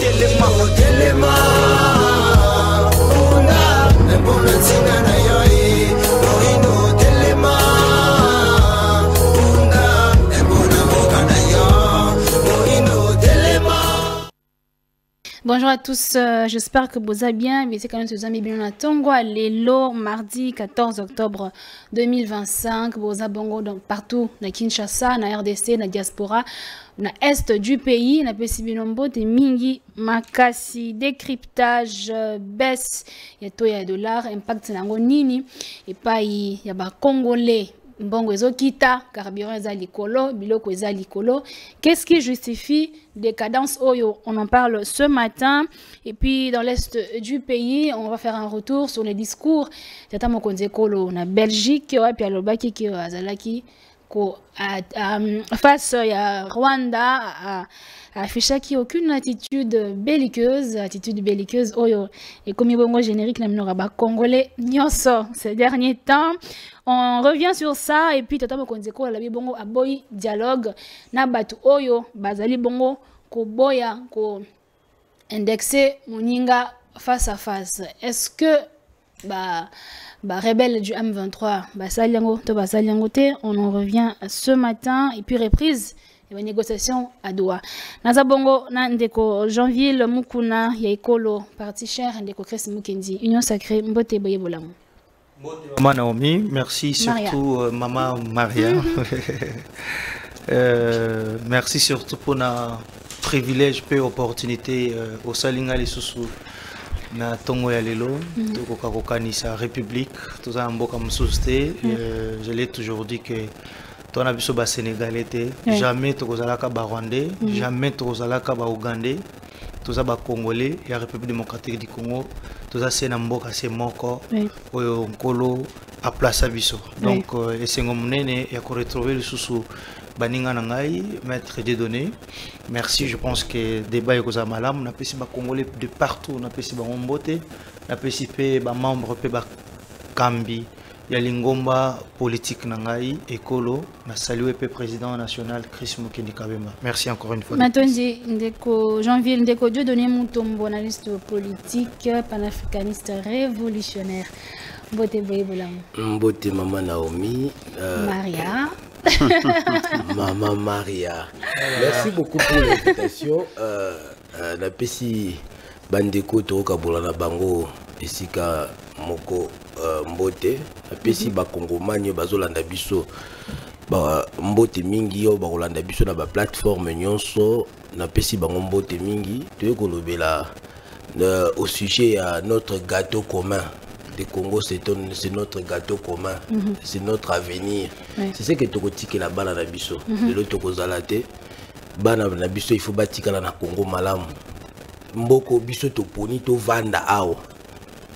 telema telema una mbona tina na yoi oino telema una mbona boka na yo oino telema. Bonjour à tous, j'espère que vous allez bien. Mais c'est quand même ce amis bien à Tongwa Lelo, mardi 14 octobre 2025. Vous avez bongo donc partout, na Kinshasa, na RDC, na diaspora, na est du pays, na Pesibinombo, de Mingi, Makasi, décryptage, baisse, il y a tout, il y a $, impact nango nini, et pas il y a ba Congolais. Mbongo ezokita, carburant eza likolo, biloko eza likolo. Qu'est-ce qui justifie décadence oyo? On en parle ce matin. Et puis dans l'est du pays, on va faire un retour sur les discours. Tata Mokonze Kolo na Belgique, ouais, puis alobaki ki azalaki ko face à Rwanda affiché qui aucune attitude belliqueuse oyo et comme bongo générique na minoraba congolais nyonso ces derniers temps. On revient sur ça et puis Tata Mokonze Kolo la bongo aboyi dialogue na batu oyo bazali bongo ko boya ko indexer moninga face à face. Est-ce que rebelle du M23 on en revient ce matin et puis reprise et négociation à Doha. Nazabongo Nandeko Janville Mukuna Yaikolo parti cher Ndeko Chris Mukendi Union sacrée Mbote Boyebolam. Maman Naomi, merci surtout Maman Maria. Merci surtout pour notre privilège et opportunité au Salinga les Soussou. Na tongo ya lelo tokoka kokanisa république toza mboka mosuste. Je l'ai toujours dit que ton abiso ba sénégalais jamais tokozalaka ba rwandais, jamais tokozalaka ba ougandais, toza ba congolais ya république démocratique du Congo, toza sena mboka se moko oyo nkolo a place biso. Donc esengo munene ya ko retrouver le susu baninga nangai maître des données. Merci, je pense que débat est malam, na pesi ba congolais de partout, na pesi ba mbote, na pesi pe ba membre pe ba kambi ya lingomba politique nangai ekolo, na saluer pe président national Chris Mukendi Kabemba. Merci encore une fois. Matondi Ndeko Janville Ndeko Dieudonné Mutombo, analyste politique, panafricaniste révolutionnaire. Mbote Boyebolam. Mbote Maman Naomi. Maria. Maman Maria. Merci beaucoup pour l'invitation. La Pessi Bandeko Toroka Bolana Bango Esika Moko Mbote. La Pessi Bakongo Manyo Bazolanda Biso. Mbote Mingi yo Bakolanda Biso na ba plateforme nyonso. Na Pessi Bango Mbote Mingi. Toyoko lobela au sujet à notre gâteau commun. Le Congo, c'est notre gâteau commun, c'est notre avenir. C'est ce que tu as la balle à la biso. De l'autre côté, bana na biso il faut bâtir la Congo malamu. Mboko biso to poni to vanda ao.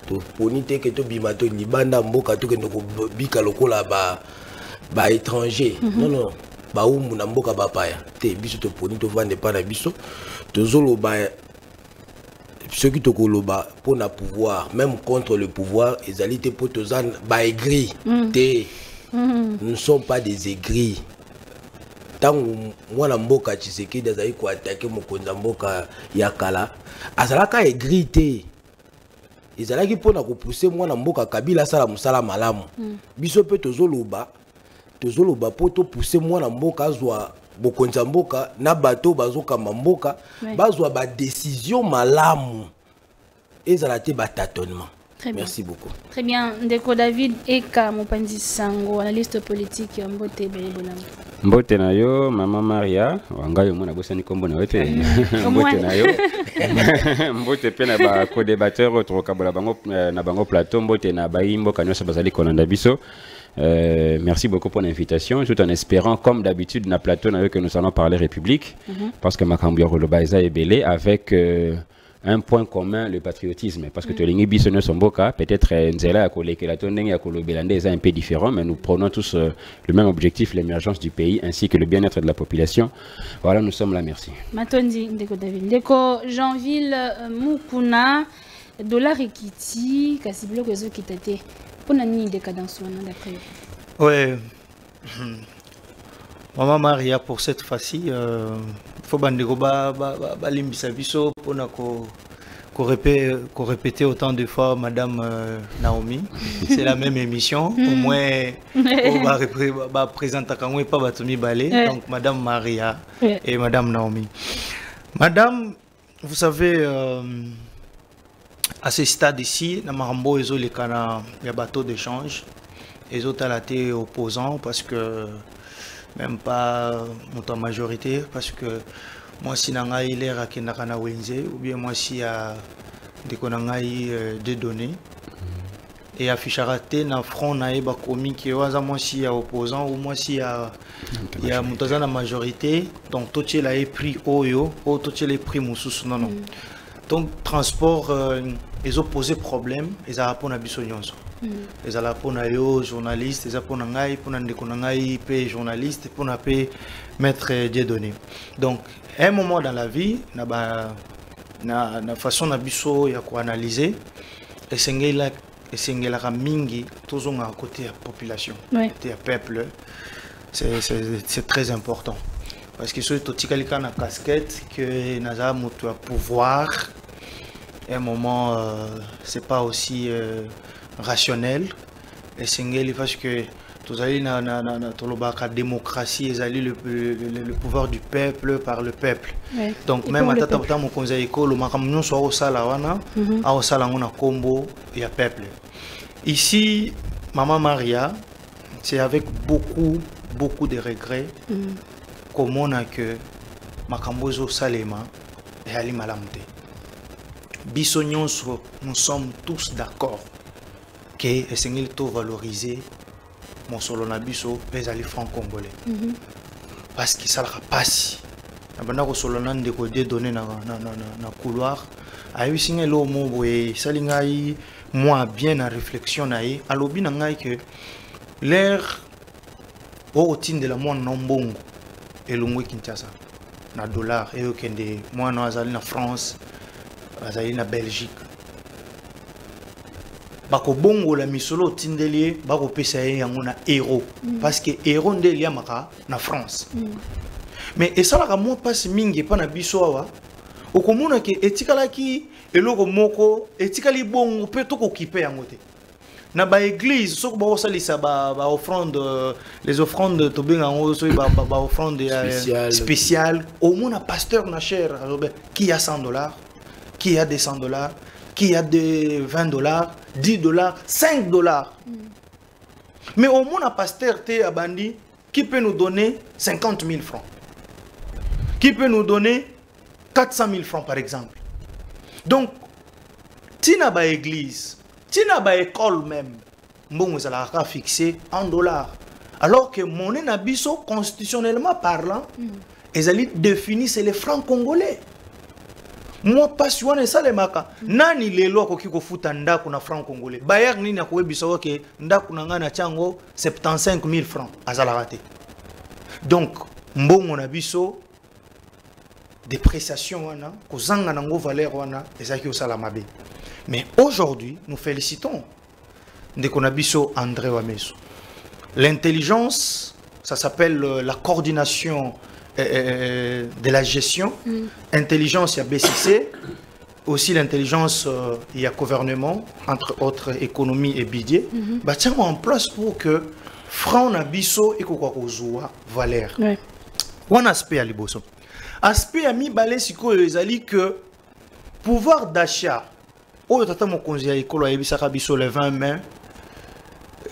To poni te que to bimato libanda mboka to que ndoko bika lokola ba étranger. Non non, ba umu na mboka ba paya. Te biso to poni to vanda pa na biso. To zolo ba ceux qui te koloba pour na pouvoir, même contre le pouvoir, ils allaient te potozan ba aigris. Nous ne sommes pas des aigris. Tant moi na mboka Tshisekedi dazali ko attaquer mokonza mboka yakala, azalaka aigri te. Ils allaient pour na ko pousser moi na mboka Kabila sala musala malamu. Biso pe tozoloba pour to pousser moi na mboka azwa bokonza mboka na bato bazoka mboka bazwa ba décision malamu ezalate ba tâtonnement. Merci beaucoup. Très bien. Ndeko David Eka Mopanzi Sango, analyste politique Mbote Boyebolam. Mbote na yo Maman Maria wangayo mona bosani kombo na wepe. Mbote na yo. Mbote pe na ba co-débatteur trokabola bango na bango plateau mbote na bayimbo kanyosa bazali konanda biso. Merci beaucoup pour l'invitation, tout en espérant, comme d'habitude, na plateau que nous allons parler République, parce que Makambi Rolobaïza est belé avec un point commun, le patriotisme. Parce que Tolingi Bissonne Somboka, peut-être Nzela à Kolé, Kelatoneng à Kolobelande est un peu différent, mais nous prenons tous le même objectif, l'émergence du pays ainsi que le bien-être de la population. Voilà, nous sommes là, merci. Matondi, Ndeko David. Ndeko Janville Mukuna, Dollar Ekiti, Kasibilo Kezo Kitate. Pour une décadence, d'après. Ouais. Maman Maria, pour cette fois-ci, faut bandeko limbisa biso pona ko répéter autant de fois Madame Naomi. C'est la même émission. Au moins, on va présenter quand même pas Batumi Balé. Donc Madame Maria et Madame Naomi. Madame, vous savez, à ce stade ici, dans Marambo, il y a bateau d'échange. Les autres à la télé opposants parce que même pas en majorité parce que moi si nanga il est à Kenakana Wenze ou bien moi si à des konangai de données et affiche raté na front na eba komi qui waza moi si à opposant ou moi si à il y a mutaza na majorité donc tout est là est pris oyo ou tout est pris mususu non non donc transport ils ont posé problème ils a pour na biso nyonso ils ont pour na yo journaliste ils ont pour na ngai pour na ndeko na ngai pe journaliste pour na pe mettre des données donc à un moment dans la vie na façon na biso ya ko analyser esengela mingi tozonga à côté de la population côté peuple c'est très important parce que sur totikalika na casquette que naza moto à pouvoir à un moment c'est pas aussi rationnel esengeli parce que tous allez na tolobaka démocratie ezali le pouvoir du peuple par le peuple donc même atata ta mo konza ekolo makamnyo so au sala wana au sala ngona kombo ya peuple ici Maman Maria c'est avec beaucoup de regrets comme on a que makambozo salema et ali malamte biso nyonso nous sommes tous d'accord que esengeli to valoriser mon solo na biso les alliés francs-congolais parce que ça la passe na ko solo na ndeko de donner na couloir ayi singa lo mo boye salingai moi bien en réflexion naï alobi na ngai que l'air au tin de la moi nombongo elongwe Kinshasa na dollar et okende moi na azali na France azali na Belgique bako bongo la misolo tindelier bako pesa yango na euro parce que euro ndeli ya maka na France mais et ça la mo passe mingi pa na biso awa okomona ke etikala ki eloko moko etikali bongo pe to ko kipe yango te na ba église soko ba osalisa ba offrande les offrandes to benga ngo so ba offrande spéciale au mona pasteur na cher qui a $100 qui a des $100 qui a de $20, $10, $5. Mais au moins, un pasteur à Bandi qui peut nous donner 50 000 francs. Qui peut nous donner 400 000 francs, par exemple. Donc, tina ba église, tina ba école même, bon, vous allez fixer en dollars. Alors que monnaie nabiso, constitutionnellement parlant, ils allaient définir c'est les francs congolais. Moi pas sûr ça les maka nani lelo akoki ko futa ndako na franc congolais bayar nini akobisa ke ndako na ngana chango 75 000 francs azala raté donc mbongo na biso dépréciation wana ko zanga nango valeur wana ezaki osala mabe mais aujourd'hui nous félicitons ndeko na biso André Wameso l'intelligence ça s'appelle la coordination de la gestion, intelligence, il y a BCC, aussi l'intelligence, il y a gouvernement, entre autres économie et budget. Bah tiens en place pour que franc nabiso et quoi valeur. Un aspect à liboso. Aspect à mi balé siko ezali que pouvoir d'achat. Oh tata mon conseiller école a ebisaka biso le 20 mai,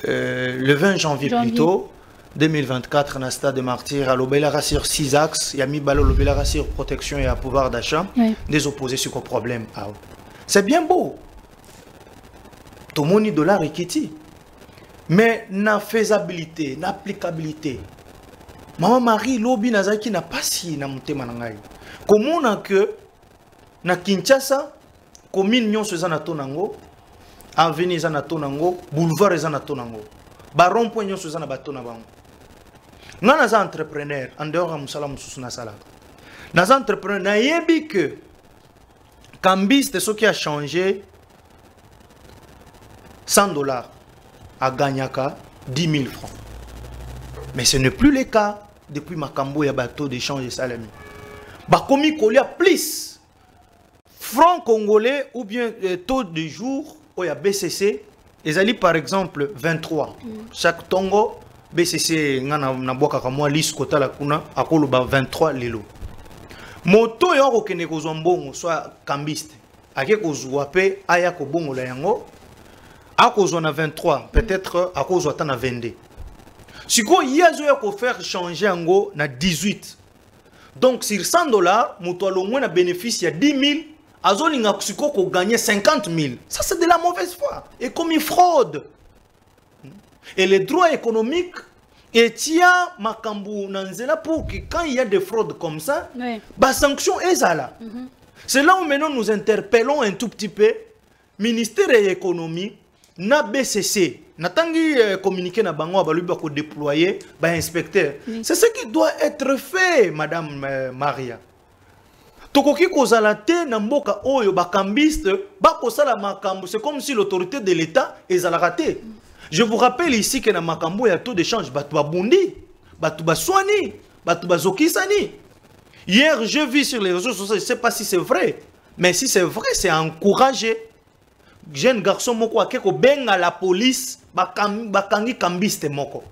le 20 janvier plutôt. 2024 na stade de martyr à l'obélara sur 6 axes il y a mis balo l'obélara sur protection et à pouvoir d'achat des opposés sur le problème c'est bien beau tout le monde dollar equity mais na faisabilité na applicabilité Maman Marie lobi nazaki na pasi na mutema na ngai comment on que na Kinshasa commune nyonso za na tonango avenue za na tonango boulevard za na tonango baron point nyonso za na bato na bango Nous sommes entrepreneurs, en dehors de Moussala Moussous Nasala. Nous sommes entrepreneurs, nous avons que Cambis, c'est ce qui a changé $100 à Ganyaka, 10 000 francs. Mais ce n'est plus le cas. depuis Makambo ya bateau d'échange et salami. Bakomi kolia plus franc congolais ou bien taux de jour au ya BCC, ils allaient par exemple 23. Chaque tongo BCC ngana na boka kamwa lis kota la kuna akolo ba 23 lelo. Moto yo ko kene ko zombongo soit cambiste. Ake ko zwa pe aya ko bongo la yango. Ako zo na 23, peut-être ako zo na 22. Siko yazo ya ko faire changer yango na 18. Donc sur $100, moto lo moins na bénéfice ya 10 000. Azolinga kusiko ko gagner 50 000. Ça c'est de la mauvaise foi. Et comme une fraude. Et les droits économiques, et tiens, Makambu Nanzela, pour que quand il y a des fraudes comme ça, bah sanction est là. C'est là où maintenant nous interpellons un tout petit peu ministère de l'économie, na BCC, natangi communiquer na bango baluba ko déployer ba inspecteur. C'est ce qui doit être fait, Madame Maria. Tokoki kozala te na mboka oyo bakambiste bakosala makambo, c'est comme si l'autorité de l'État ezala raté. Je vous rappelle ici que na makambo ya taux d'échange batu babundi, batu baswani, batu bazokisani. Hier, j'ai vu sur les réseaux sociaux, je ne sais pas si c'est vrai, mais si c'est vrai, c'est encouragé. Jeune garçon moko akeko benga la police bakangi kambiste moko.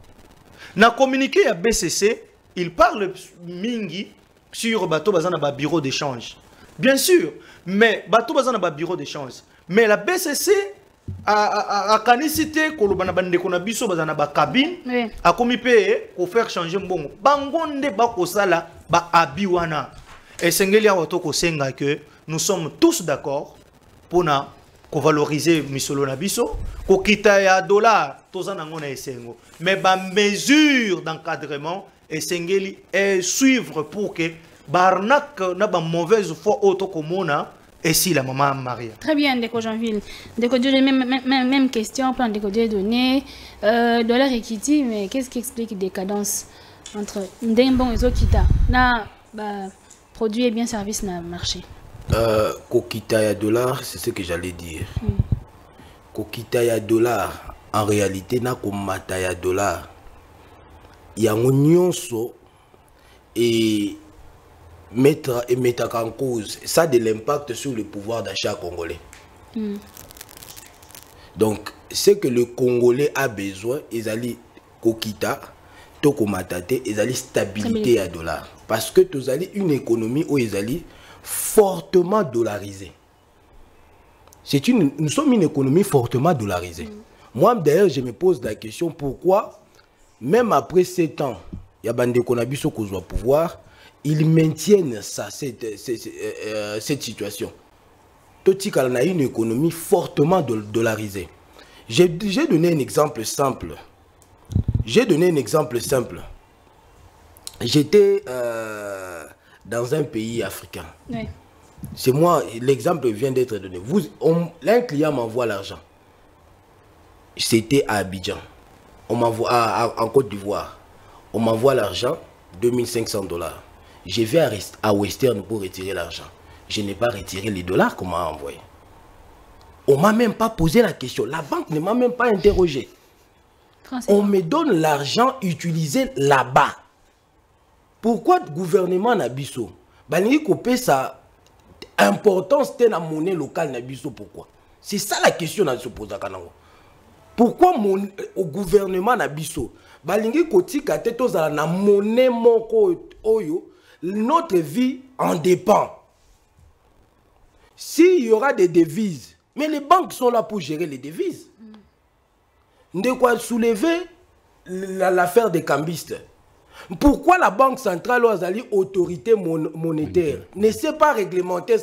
Na communiqué ya BCC, il parle mingi sur bateau bazana ba bureau d'échange. Bien sûr, mais bateau bazana ba bureau d'échange. Mais la BCC a canicité kolobana bande kona biso bazana ba cabine a komi pe ko faire changer mbongo. Bangonde ba kosala ba abiwana. Et sengeli a wato ko senga que nous sommes tous d'accord pour na ko valoriser misolo na biso, ko kita ya dollar tozana ngona esengo. Mais ba mesure d'encadrement et sengeli et suivre pour que barnak na ba mauvaise foi auto komona et si la maman Maria. Très bien, Ndeko Jeanville. Ndeko Dieu, même question, plan Ndeko Dieu donné. Dollar equity, mais qu'est-ce qui explique décadence entre Ndembon et Zokita? Na produit et bien service na marché. Kokita ya dollar, c'est ce que j'allais dire. Kokita ya dollar, en réalité, na komata ya dollar. Yango nyonso et mettre en cause ça a de l'impact sur le pouvoir d'achat congolais. Donc ce que le Congolais a besoin, ils allaient kokita toko matate, ils allaient stabilité à dollar parce que tous allaient une économie où ils allaient fortement dollarisée. Nous sommes une économie fortement dollarisée. Moi d'ailleurs je me pose la question pourquoi même après 7 ans il y a bande konabiso kozwa pouvoir, ils maintiennent ça, cette situation. Totika a une économie fortement dollarisée. J'ai donné un exemple simple. J'étais dans un pays africain. Oui. C'est moi, l'exemple vient d'être donné. Un client m'envoie l'argent. C'était à Abidjan. On m'envoie en Côte d'Ivoire. On m'envoie l'argent, $2500. Je vais à Western pour retirer l'argent. Je n'ai pas retiré les dollars qu'on m'a envoyé. On ne m'a même pas posé la question. La banque ne m'a même pas interrogé. On me donne l'argent utilisé là-bas. Pourquoi le gouvernement Nabiso Balingi Kopé sa importance de la monnaie locale Nabiso, pourquoi? C'est ça la question à se poser. Pourquoi au gouvernement Nabiso Balingi Kotika Tetozala na monnaie moko oyo? Notre vie en dépend. S'il y aura des devises, mais les banques sont là pour gérer les devises. De quoi soulever l'affaire des cambistes. Pourquoi la Banque centrale ou autorité monétaire ne sait pas réglementer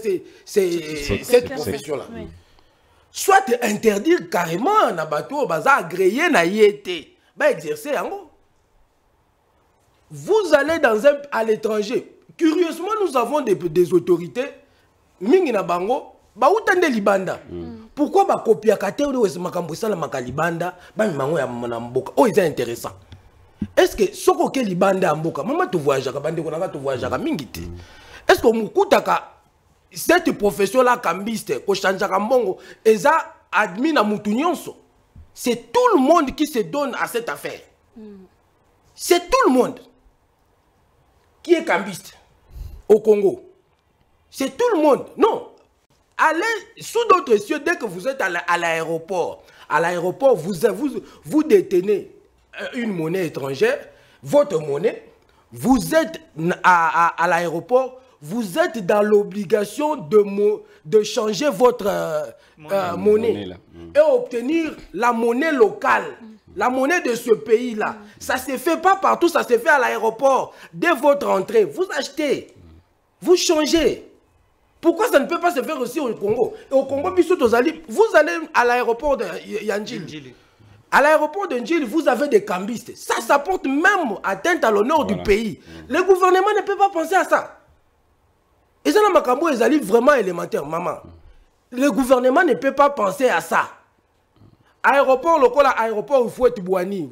cette profession-là? Soit interdire carrément na bateau baza agréé na yété, ba exercer en gros. Vous allez à l'étranger. Curieusement, nous avons des autorités. Mingi na bango, ba utande libanda. Pourquoi ba copia kate ou de makambo sala makalibanda, ba mango ya mboka. Oh, c'est intéressant. Est-ce que soko ke libanda mboka, maman tu voyage ka bande konanga tu voyage ka mingi te. Est-ce que mukutaka cette profession là cambiste ko chanja ka mbongo eza admis na mutu nyonso? C'est tout le monde qui se donne à cette affaire. C'est tout le monde. qui est cambiste au Congo? C'est tout le monde. Non. Allez sous d'autres cieux, dès que vous êtes à l'aéroport, vous détenez une monnaie étrangère, votre monnaie, vous êtes à l'aéroport, vous êtes dans l'obligation de changer votre monnaie et obtenir la monnaie locale, la monnaie de ce pays-là. Ça ne se fait pas partout, ça se fait à l'aéroport. Dès votre entrée, vous achetez, vous changez. Pourquoi ça ne peut pas se faire aussi au Congo? Et au Congo, vous allez à l'aéroport de Yandjili. À l'aéroport de Ndjili, vous avez des cambistes. Ça porte même atteinte à l'honneur du pays. Le gouvernement ne peut pas penser à ça. Et ça, ils allaient vraiment élémentaire, maman. Le gouvernement ne peut pas penser à ça. Aéroport local, aéroport, il faut être Bouani.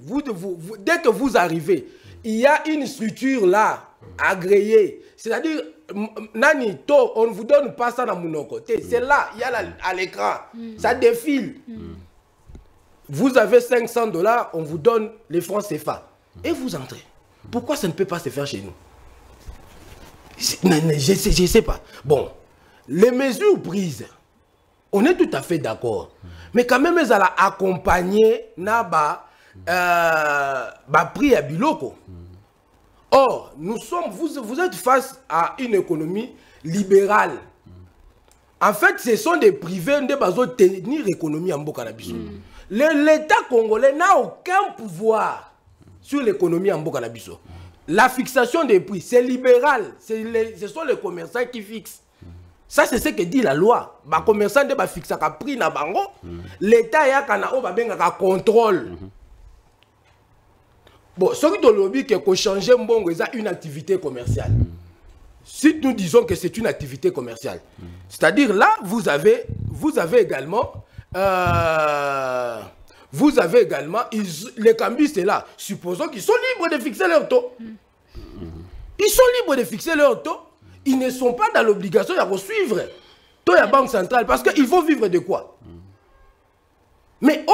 Dès que vous arrivez, il y a une structure là, agréée. C'est-à-dire, Nani, on ne vous donne pas ça dans mon côté. C'est là, il y a à l'écran. Ça défile. Vous avez $500, on vous donne les francs CFA. Et vous entrez. Pourquoi ça ne peut pas se faire chez nous? Je ne sais pas. Bon, les mesures prises, on est tout à fait d'accord. Mais quand même, elles allaient accompagner Naba prix à Biloko. Or, vous êtes face à une économie libérale. En fait, ce sont des privés qui doivent tenir l'économie en Bokanabiso. L'État congolais n'a aucun pouvoir sur l'économie en Bokanabiso. La fixation des prix, c'est libéral. Ce sont les commerçants qui fixent. Ça, c'est ce que dit la loi. Les commerçants ne fixent pas prix na bango. L'État a contrôle. Bon, ce qui est lobby qui a changé une activité commerciale. Si nous disons que c'est une activité commerciale, c'est-à-dire là, vous avez également, les cambistes là, supposons qu'ils sont libres de fixer leur taux. Ils sont libres de fixer leur taux. Ils ne sont pas dans l'obligation de suivre taux de la Banque centrale parce qu'ils vont vivre de quoi? Mais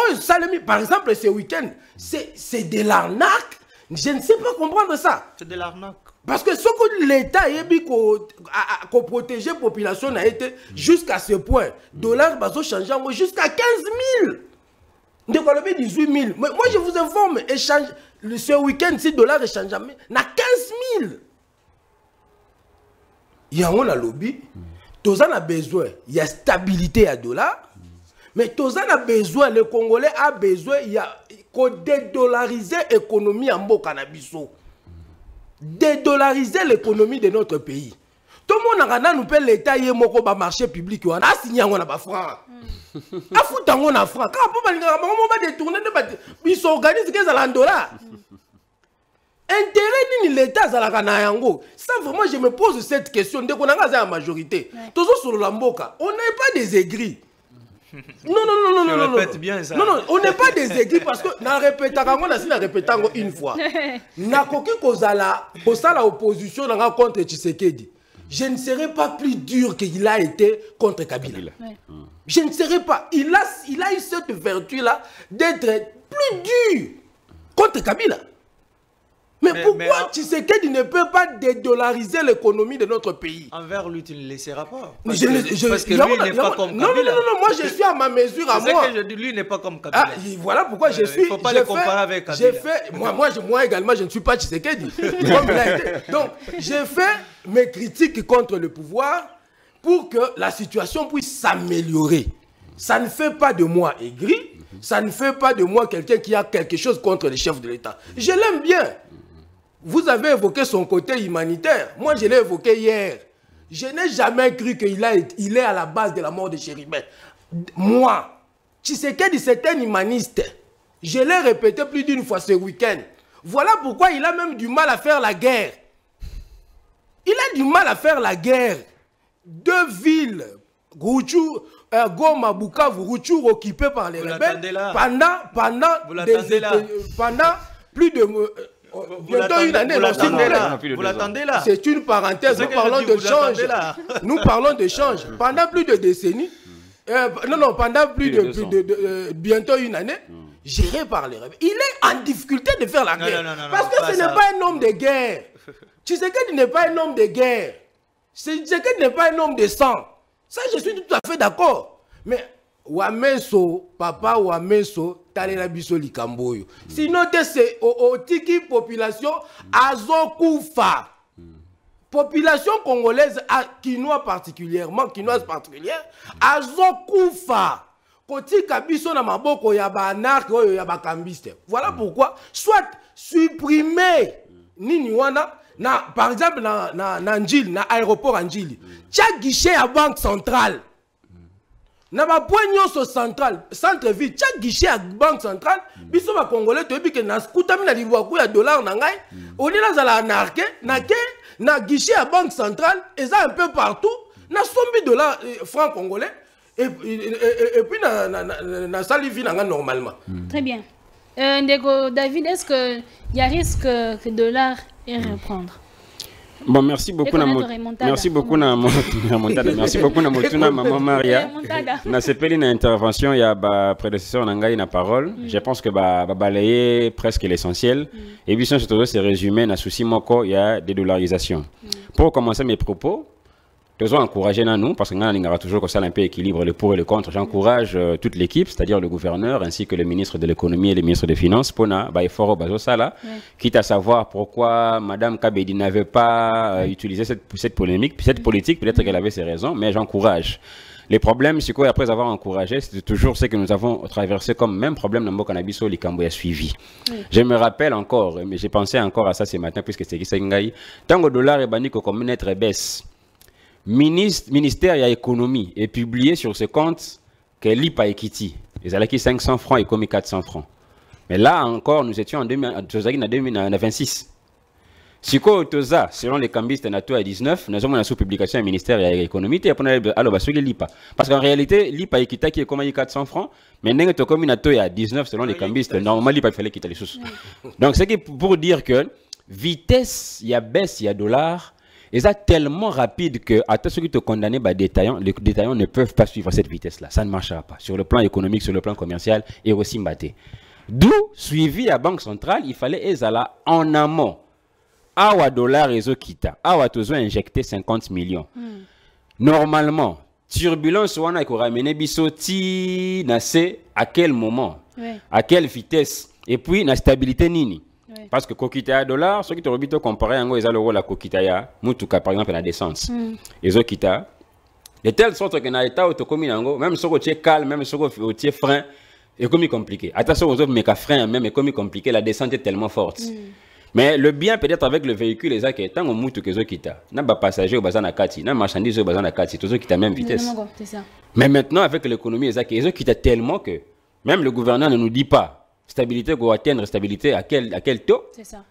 par exemple, ce week-end, c'est de l'arnaque. Je ne sais pas comprendre ça. C'est de l'arnaque. Parce que ce que l'État a protégé la population a été jusqu'à ce point. Dollar va changer jusqu'à 15 000. De 18 000. Mais moi, je vous informe, ce week-end, si le dollar échange, n'a 15 000. Il y a un lobby. Tous on a besoin. Il y a stabilité à dollar. Mais tous on a besoin, le Congolais a besoin, il y a qu'on dédollariser l'économie en Bokanabiso. Dédollariser l'économie de notre pays. Tout le monde nous paie l'État et le marché public. On a signé un franc. A foutu un franc. Quand on va détourner, ils s'organisent en dollars. Intérêt ni l'État à la yango. Ça vraiment je me pose cette question. Dès qu'on a la majorité, toujours sur l'amboka, on n'est pas des aigris. Non, bien ça. Non, on n'est pas des aigris parce que na répétant une fois. Na koki kozala la opposition contre Tshisekedi. Je ne serai pas plus dur qu'il a été contre Kabila. Je ne serai pas. Il a eu cette vertu-là d'être plus dur contre Kabila. Mais pourquoi Tshisekedi ne peut pas dédollariser l'économie de notre pays? Envers lui, tu ne le laisseras pas. Parce que lui n'est pas comme Kabila. Non, moi je suis à ma mesure à moi. Que je dis, lui n'est pas comme Kabila. Voilà pourquoi je suis. Il ne faut pas le comparer avec Kabila. Moi également, je ne suis pas Tshisekedi. Comme il a été. Donc, j'ai fait mes critiques contre le pouvoir pour que la situation puisse s'améliorer. Ça ne fait pas de moi aigri. Ça ne fait pas de moi quelqu'un qui a quelque chose contre les chefs de l'État. Je l'aime bien. Vous avez évoqué son côté humanitaire. Moi, je l'ai évoqué hier. Je n'ai jamais cru qu'il est à la base de la mort de Chéribin. Moi, Tshisekedi, c'est un humaniste. Je l'ai répété plus d'une fois ce week-end. Voilà pourquoi il a même du mal à faire la guerre. Il a du mal à faire la guerre. Deux villes, Goma, Bukavu, Rutshuru, occupées par les rebelles pendant plus de... bientôt une année, vous l'attendez là. C'est une parenthèse, nous parlons de change. Nous parlons de change. Pendant plus de décennies, pendant plus de bientôt une année, géré par les rebelles. Il est en difficulté de faire la guerre. Parce que ce n'est pas un homme de guerre. Tshisekedi n'est pas un homme de guerre. Tshisekedi n'est pas un homme de sang. Ça, je suis tout à fait d'accord. Mais Wameso, papa Wameso, talela biso likamboyo. Sinon, c'est au tiki population azokufa. Population congolaise, quinoise particulièrement, azokufa. Kotika biso na maboko ya ba anarque oyo ya ba kambiste. Voilà pourquoi soit supprimer nini wana na par exemple na Njili na aéroport Njili. Chaque guichet à banque centrale. Na ba point nyonso central, centre ville, chaque guichet à banque centrale, biso ba congolais to bike na skutami na liboku ya dollar na ngai, on est dans la anarque na guichet à banque centrale, et ça un peu partout, na $100 francs congolais. Et puis, na salivi normalement. Très bien. Ndeko David, est-ce qu'il y a risque que le dollar ait reprendre? Bon, merci beaucoup. Merci beaucoup, merci beaucoup, Maman Maria. Na sepeli na intervention, il y a prédécesseur Nangai na parole. Je pense que balayer presque l'essentiel. Et puis, surtout, c'est résumé na souci moko, il y a dédollarisation. Pour commencer mes propos, nous devons encourager nous, parce que nous avons toujours comme ça un peu équilibre, le pour et le contre. J'encourage toute l'équipe, c'est-à-dire le gouverneur, ainsi que le ministre de l'économie et le ministre des Finances, pour effort au Sala, quitte à savoir pourquoi Madame Kabedi n'avait pas utilisé cette polémique, cette politique, peut-être qu'elle avait ses raisons, mais j'encourage. Les problèmes, c'est quoi, après avoir encouragé, c'est toujours ce que nous avons traversé comme même problème dans le Canabiso, l'Ikambo a suivi. Je me rappelle encore, mais j'ai pensé encore à ça ce matin, puisque c'est Kisengaï, tant que le dollar est banni comme une être baisse. Ministère de l'économie est publié sur ce compte que l'IPA Ekiti. Ils allaient qui 500 francs et comme 400 francs. Mais là encore, nous étions en 2026. Si quoi Toza, selon les cambistes NATO à 19, nous avons une sous-publication du ministère de l'économie, parce qu'en réalité, l'IPA Ekita qui est comme 400 francs, mais nous avons comme NATO à 19 selon les cambistes. Normalement, l'IPA fallait quitter les sous. Donc c'est pour dire que vitesse, il y a baisse, il y a dollar. Et ça tellement rapide que, à ceux qui te condamnent, les détaillants ne peuvent pas suivre cette vitesse-là. Ça ne marchera pas. Sur le plan économique, sur le plan commercial, et aussi mbaté. D'où, suivi à Banque Centrale, il fallait ezala en amont. Awa dollar et kita. Awa tozo injecté 50 millions. Normalement, turbulence wana ko ramener bisoti na c'est à quel moment, à quelle vitesse, et puis la stabilité nini. Parce que Kokitaya dollar, ceux qui te rebitent comparé à l'euro la Kokitaya, Mutuka par exemple, la descente. Et Zokita, de telle sorte que na état autocomi nango, même si tu es calme, même si tu es frein, est comme compliqué. Attention aux autres, mais qu'à frein même est comme compliqué, la descente est tellement forte. Mais le bien peut-être avec le véhicule, les actes, tant au Mutu que Zokita, n'a pas passager au bazar Kati, n'a marchandise au bazar Kati, tout ça qui a même vitesse. Mais maintenant, avec l'économie, les actes, Zokita tellement que même le gouverneur ne nous dit pas. Stabilité pour atteindre stabilité à quel taux? C'est ça.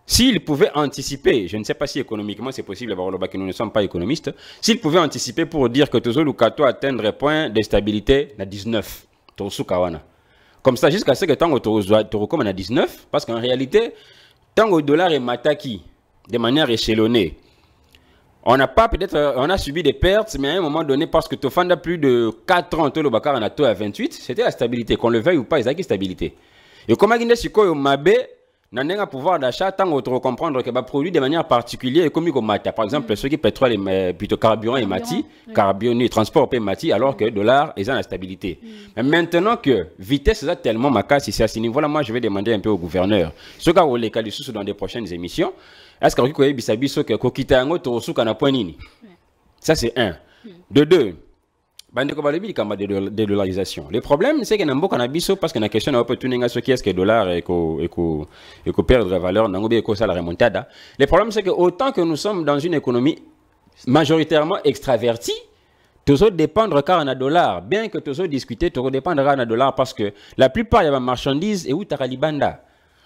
S'il pouvait anticiper, je ne sais pas si économiquement c'est possible, que nous ne sommes pas économistes, s'il pouvait anticiper pour dire que Tozo Lukato atteindrait point de stabilité à 19, comme ça jusqu'à ce que tant que recommande à 19, parce qu'en réalité, tant que le dollar est mataki de manière échelonnée, on n'a pas peut-être, on a subi des pertes, mais à un moment donné, parce que tu fais plus de 4 ans, le Bakar en a taux à 28, c'était la stabilité, qu'on le veuille ou pas, il y a une stabilité. Et comme si on mabé, on a un pouvoir d'achat, tant qu'on doit comprendre que les produits de manière particulière, comme par exemple, ceux qui pétrole et plutôt carburant et mati, carburant, transport et mati, alors que le dollar est en la stabilité. Mais maintenant que vitesse est tellement macasse ici à ce niveau-là, moi je vais demander un peu au gouverneur. Ce cas où les cas dans des prochaines émissions, est-ce qu'on peut dire que Kokitayango Torosu kana point nini? Ça c'est un. De deux. De dédollarisation. Le problème, c'est que nous avons parce que la question est ce qui est-ce que le dollar et que perdre de valeur, nous avons la remontada. Le problème, c'est que autant que nous sommes dans une économie majoritairement extravertie, tous dépendre car on a dollar. Bien que tous discuter, tous dépendre car on a dollar parce que la plupart il y a des marchandises et où tu as libanda.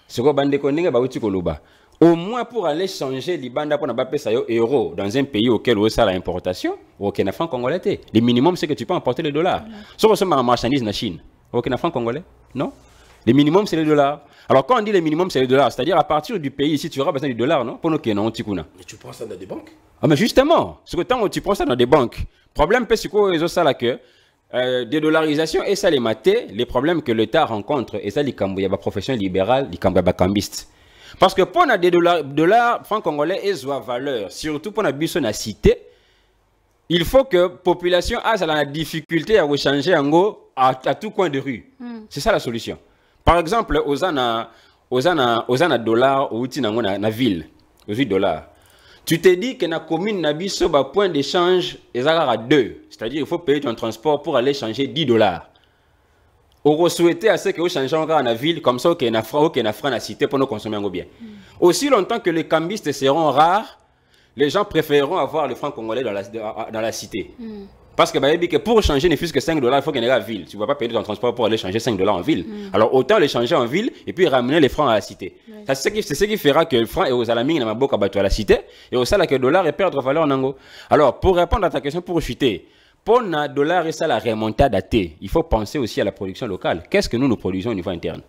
Ce que bande koninga ba uti koloba. Au moins pour aller changer l'Ibanda pour n'avoir pas ça euro dans un pays auquel on a l'importation, au Kenya franc congolais. Le minimum c'est que tu peux emporter le dollar. Sauf que ma marchandise en Chine, au Kenya franc congolais, non? Le minimum c'est le dollar. Alors quand on dit le minimum c'est le dollar, c'est-à-dire à partir du pays ici tu auras besoin du dollar, non? Pour nous qui non tikuna. Mais tu prends ça dans des banques? Ah mais justement, ce que tant tu prends ça dans des banques. Problème c'est que ça là que dédollarisation et ça les matés, les problèmes que l'État rencontre et ça les cambouya profession libérale, les cambouya cambistes. Parce que pour des dollars francs congolais, ils ont valeur. Surtout pour la cité, il faut que la population ait la difficulté à échanger en gros à tout coin de rue. C'est ça la solution. Par exemple, aux dollars ou na ville, aux dollars. Tu te dis que la commune n'a pas point d'échange à 2. C'est-à-dire qu'il faut payer ton transport pour aller changer 10 dollars. On souhaiter à ce que vous changez encore dans la ville, comme ça, qu'il y a un franc à cité pour nous consommer bien. Aussi longtemps que les cambistes seront rares, les gens préféreront avoir le franc congolais dans la cité. Parce que pour changer ne fût-ce que 5 dollars, il faut qu'il y ait la ville. Tu ne vas pas payer ton transport pour aller changer 5 dollars en ville. Alors autant les changer en ville et puis ramener les francs à la cité. C'est ce qui fera que le franc est aux alamines à la cité et au salaire que le dollar et perdre valeur en ango. Alors pour répondre à ta question, pour chuter, pour le dollar et ça la remontade à T, il faut penser aussi à la production locale. Qu'est-ce que nous produisons au niveau interne?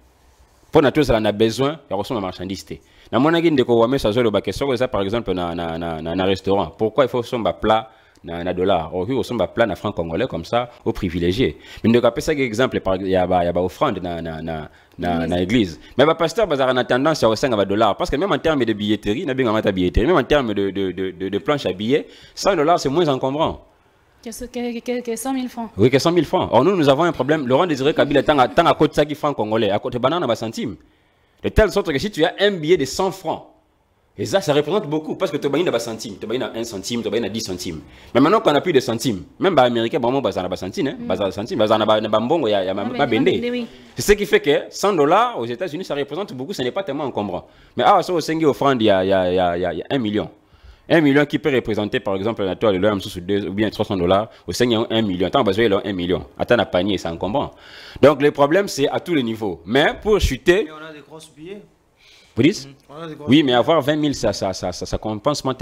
Pour nous, on a besoin de recevoir la marchandise. Dans mon avis, par exemple, dans un restaurant, pourquoi il faut un plat na dollar? Or, il faut un plat na franc congolais comme ça, aux privilégiés. Mais nous avons ça exemple, il y a offrande dans l'église. Mais le pasteur a tendance à 5 dollars. Parce que même en termes de billetterie, même en termes de planche à billets, 100 dollars, c'est moins encombrant. Que 100 000 francs. Oui, que 100 000 francs. Or, nous avons un problème. Laurent Désiré Kabila tant à côté de ça qui franc congolais, à côté de banane à centime. De telle sorte que si tu as un billet de 100 francs, et ça représente beaucoup parce que tu as un centime, tu as 1 centime, tu as 10 centimes. Mais maintenant qu'on n'a plus de centimes, même les Américains, vraiment, ils ont un centime, ils ont un centime, ils ont un bongo, il y a un bendé. C'est ce qui fait que 100 dollars aux États-Unis, ça représente beaucoup, ce n'est pas tellement encombrant. Mais ça, au Sengi offrande, il y a 1 million. 1 million qui peut représenter par exemple la toile de l'homme sous 2 ou bien 300 dollars, au Seigneur 1 million. Tant que vous avez 1 million, attends à panier, c'est encombrant. Donc le problème c'est à tous les niveaux. Mais pour chuter. Mais on a des grosses billets. Vous dites? Oui, mais avoir 20 000, ça compense pas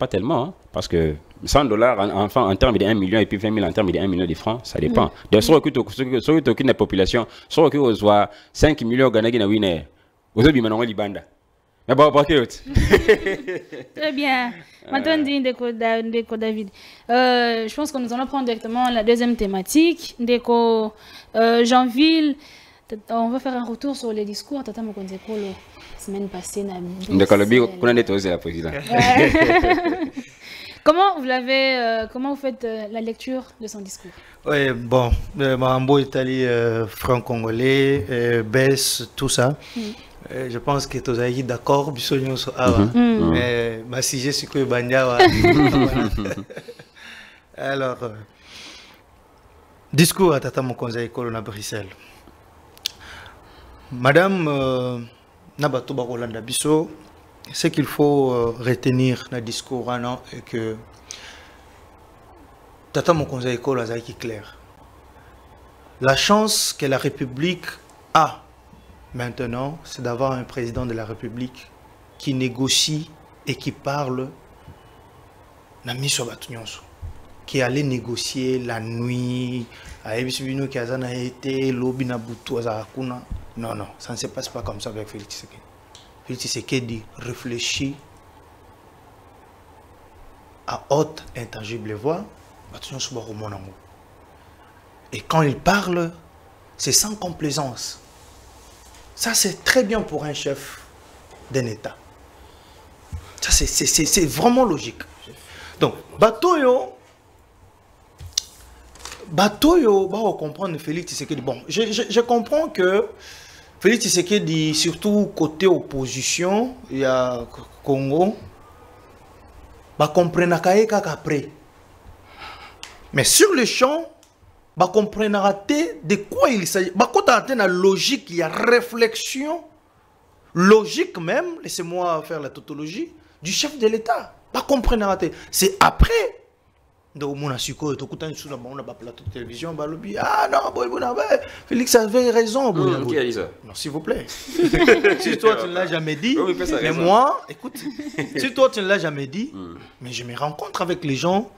tellement. Hein, parce que 100 dollars en termes de 1 million et puis 20 000 en termes de 1 million de francs, ça dépend. Donc, sur la population, sur que 5 millions de Ghanais, vous avez dit Libanda. Très bien. Maintenant, David. Je pense que nous allons prendre directement la deuxième thématique. Jeanville, on va faire un retour sur les discours. Tata Mokonzeko, la semaine passée. Comment vous faites la lecture de son discours? Oui, bon, Mahambo Italie, franc-congolais, baisse, tout ça. Je pense que tu es d'accord, mais ma sujet c'est que Bandia. Alors, discours à Tata Mokonza Ekolo à Bruxelles. Madame Nabato Barolanda Bisso, ce qu'il faut retenir dans le discours est que Tata Mokonza Ekolo a été clair. La chance que la République a maintenant, c'est d'avoir un président de la République qui négocie et qui parle qui allait négocier la nuit, non, ça ne se passe pas comme ça avec Félix Tshisekedi. Félix Tshisekedi réfléchit à haute intangible voix. Et quand il parle, c'est sans complaisance. Ça, c'est très bien pour un chef d'un État. Ça, c'est vraiment logique. Donc, Batoyo, on comprend Félix Tshisekedi. Bon, je comprends que Félix Tshisekedi, surtout côté opposition, il y a Congo, comprend qu'après. Mais sur le champ, comprendra de quoi il s'agit. Quand on a la logique, il y a réflexion, logique même, laissez-moi faire la tautologie, du chef de l'État. Comprendra. C'est après. Donc, mon assuko, tu écoutes sur la plateau de télévision, ah non, Félix avait raison. Qui a dit ça? Non, s'il vous plaît. Si toi tu ne l'as jamais dit, mais moi, écoute, si toi tu ne l'as jamais dit, mais je me rencontre avec les gens.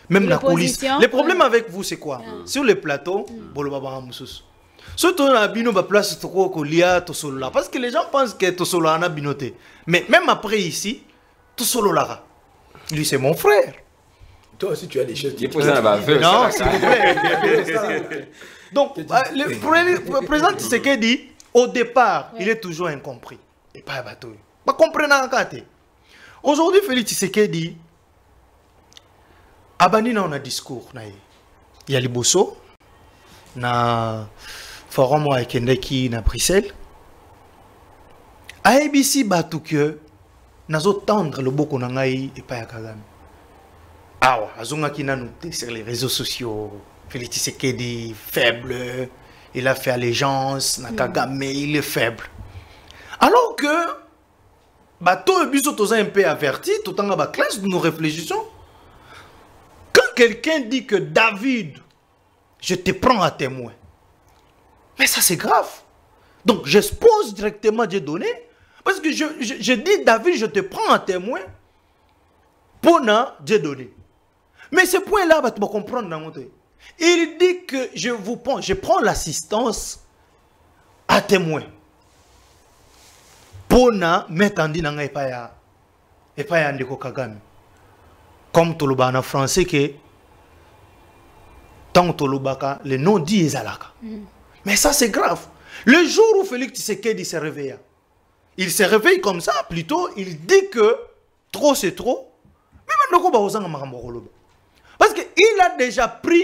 Même la coulisses. Les problèmes avec vous, c'est quoi? Sur les plateaux, surtout dans la bino, place parce que les gens pensent que Tosolo a binoté. Mais même après ici, Tosolo Lara. Lui, c'est mon frère. Toi aussi, tu as des choses. Non, s'il vous plaît. Donc, le président Tshisekedi, au départ, il est toujours incompris. Et pas bateau. Pas comprendre encore. Aujourd'hui, Félix Tshisekedi, abani na on a discours. Il y a les Bosso, na forum à Kendeki na Bruxelles. ABC batu que nazo tendre le boko nangai et pas ya Kagame. Awa, azonga ki nanu sur les réseaux sociaux. Félix Tshisekedi faible, il a fait allégeance na Kagame, il est faible. Alors que bato biso toza un peu averti, tout en bas classe nous réfléchissons. Quand quelqu'un dit que David, je te prends à témoin. Mais ça c'est grave. Donc j'expose directement Dieu donné. Parce que je dis David, je te prends à témoin. Pour Dieu donné. Mais ce point-là, tu vas comprendre dans mon truc. Il dit que je prends l'assistance à témoin. Pour mettre en dit et pas ya ndeko Kagame. Comme toloba en français que tant tolobaka le nom dit ezalaka. Mais ça c'est grave. Le jour où Félix Tshisekedi se réveilla, il se réveille comme ça, plutôt, il dit que trop c'est trop. Mais parce qu'il a déjà pris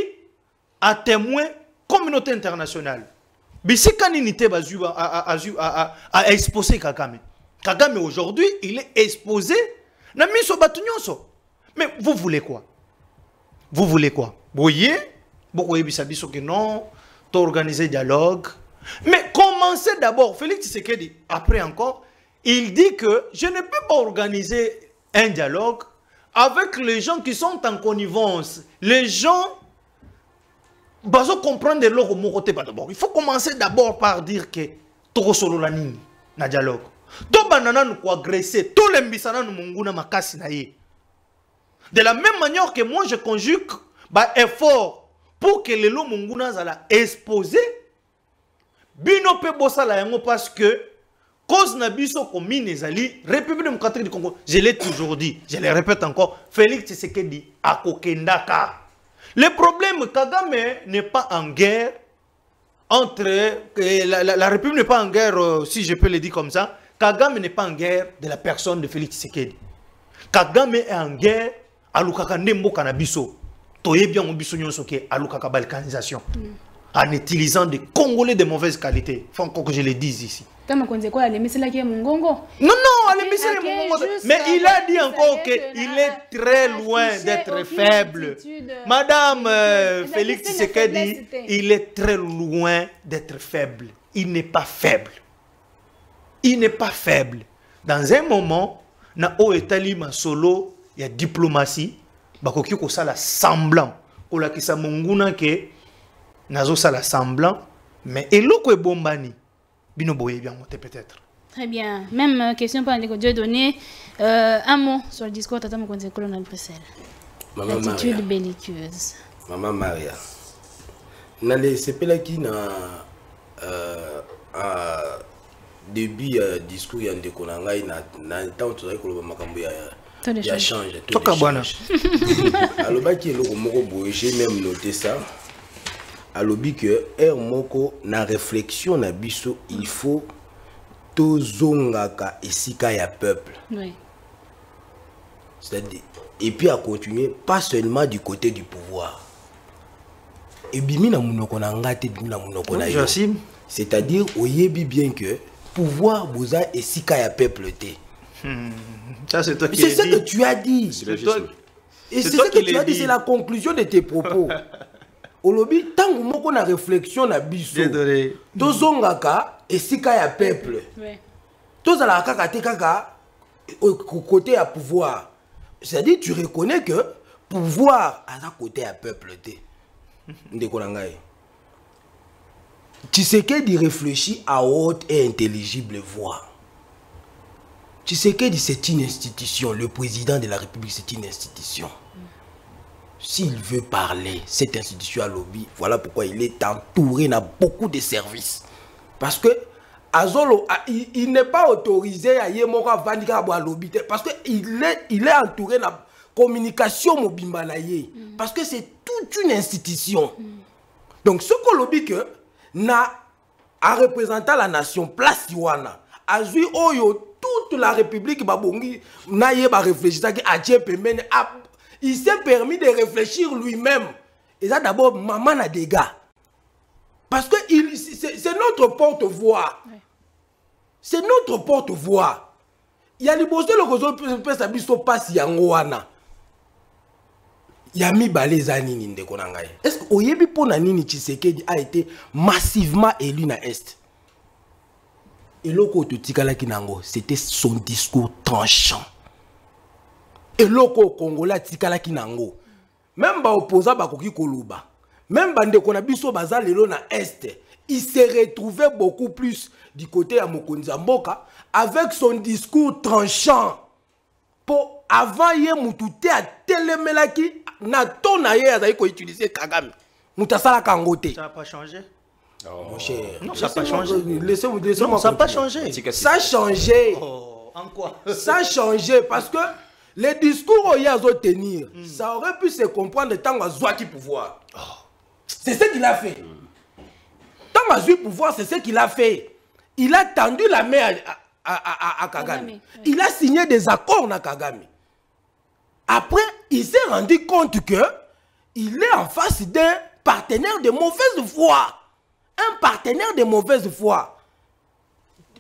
à témoin communauté internationale. A exposé Kagame. Kagame aujourd'hui, il est exposé. Mais vous voulez quoi? Vous voulez quoi? Vous voyez? Vous voyez que non, tu organiser dialogue. Mais commencez d'abord, Félix Tshisekedi, après encore, il dit que je ne peux pas organiser un dialogue avec les gens qui sont en connivence. Les gens doivent comprendre leur côté d'abord. Il faut commencer d'abord par dire que tout solo la nini na dialogue. Tout banana nous quoi agresser, tout les mbisana nous munguna makasi na ye. De la même manière que moi je conjugue effort pour que les lots munguna zala exposer bino pe bosala yango parce que cause na biso commune ezali République démocratique du Congo, je l'ai toujours dit, je le répète encore, Félix Tshisekedi akokendaka. Le problème, Kagame n'est pas en guerre entre la République n'est pas en guerre, si je peux le dire comme ça. Kagame n'est pas en guerre de la personne de Félix Tshisekedi. Kagame est en guerre à l'ukaka nembo kanabiso. Toye bien obiso nyonso ke à l'ukaka balkanisation. En utilisant des Congolais de mauvaise qualité. Il faut encore que je le dise ici. Non, non, mais il a dit encore qu'il est très loin d'être faible. Madame Félix Tshisekedi, il est très loin d'être faible. Il n'est pas faible. Il n'est pas faible. Dans un moment, na o etali ma solo, il y a diplomatie. Bakoki ko sala semblant. Ko la kisa monguna ke nazo sala semblant, mais eloko e bombani. Bino boye bien peut-être. Très bien. Même question pour Dieu donné. Un mot sur le discours Tata Mokonzi Kolonel Bruxelles. L'attitude belliqueuse. Maman Maria. C'est pas qui na début discours y a des konangai na temps tu sais que le makambo ya change tout change. Alors bah qui est le moko boye, j'ai même noté ça. Alobi que moko na réflexion na biso il faut tozongaka esika ya peuple. Oui. C'est-à-dire et puis à continuer pas seulement du côté du pouvoir. Et bimi na munoko na ngate bimi na munoko na yo. C'est-à-dire oyebi bien que pouvoir boza esika ya peuple te. Ça c'est toi qui c'est ça que tu as dit. Et c'est ça que tu as dit, c'est la conclusion de tes propos. Olobi tango moko na réflexion na biso tozongaka esika ya peuple tozala kaka te kaka côté ya pouvoir, c'est-à-dire tu reconnais que pouvoir à la côté ya peuple te ndeko na ngai. Tshisekedi réfléchit à haute et intelligible voix. Tshisekedi c'est une institution, le président de la République c'est une institution. S'il veut parler, cette institution à lobby, voilà pourquoi il est entouré de beaucoup de services. Parce que Azolo, il n'est pas autorisé à Yemora Vandika à lobby. Parce qu'il est entouré de la communication mobimbalaye. Parce que c'est toute une institution. Donc ce qu'on lobby que, na, à représenter la nation, place Iwana, a joué Oyo, toute la République babongi naye ba réfléchir ça il s'est permis de réfléchir lui-même. Et ça d'abord maman a des gars. Parce que c'est notre porte-voix. Ouais. C'est notre porte-voix. Il y a les bossés le réseau peut s'abisso passe yangoana. Yami baleza nini ndeko na ngai. Est-ce que oyebi pona nini Tshisekedi a été massivement élu na Est? Et loko totikala kinango, c'était son discours tranchant. Et loko Congolais tikala kinango. Même ba opposant ba koki koluba. Même bande qu'on a biso baza lelo na Est, il s'est retrouvé beaucoup plus du côté à Mokonzi Mboka avec son discours tranchant. Pour avant yé mutute a telemelaki na ton aye azaï ko utiliser Kagame. Mutasala kangote. Ça n'a pas changé. Oh. Mon cher. Non, ça n'a pas changé. Laissez-moi non, ça n'a pas changé. Ça a changé. Oh, en quoi? Ça a changé parce que les discours qu'il a tenir, ça aurait pu se comprendre tant à Zouaki pouvoir. Oh. C'est ce qu'il a fait. Tant à Zouaki pouvoir, c'est ce qu'il a fait. Il a tendu la main à Kagame. Oui. Il a signé des accords à Kagame. Après, il s'est rendu compte que il est en face d'un partenaire de mauvaise foi. Un partenaire de mauvaise foi.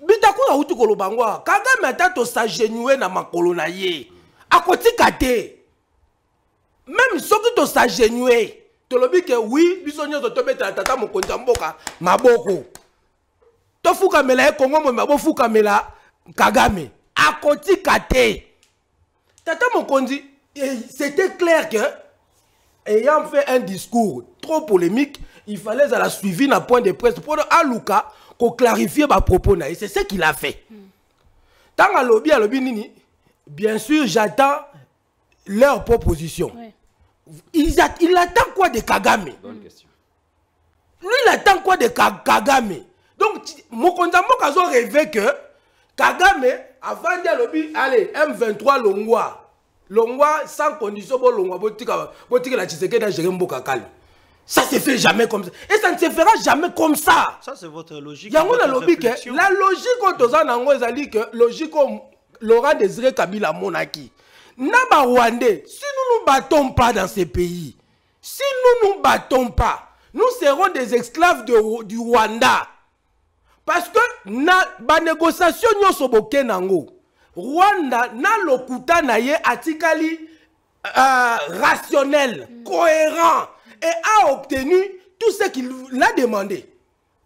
Bitakura utu kolobangwa, Kagame atato s'agenouer na makolo na ye. Akoti kate. Même soki to s'agenouer, to lobi ke oui, biso nyoto to beta tata Mokonzi Mboka maboko. To fuka mela e Kongo mo mabo fuka mela Kagame. Akoti kate. Tata Mokonzi, c'était clair que ayant fait un discours trop polémique, il fallait à la suivi un point de presse pour Aluka qu'on clarifie ma propos. Et c'est ce qu'il a fait. Tant à lobby nini, bien sûr, j'attends leur proposition. Ouais. Il attend quoi de Kagame? Bonne question. Lui, il attend quoi de Kagame? Donc, Mokonzi Mboka a rêvé que Kagame, avant de lobby, allez, M23 Longwa, sans condition, Longwa, botika la Tshisekedi a géré Mboka Kali. Ça se fait jamais comme ça. Et ça ne se fera jamais comme ça. Ça, c'est votre logique. La logique, que logique Laurent Désiré Kabila Monaki. Naba Rwandais, si nous ne nous battons pas dans ces pays, si nous ne nous battons pas, nous serons des esclaves du Rwanda. Parce que la négociation nango, Rwanda na lokuta na ye atikali rationnel, cohérent. Et a obtenu tout ce qu'il a demandé.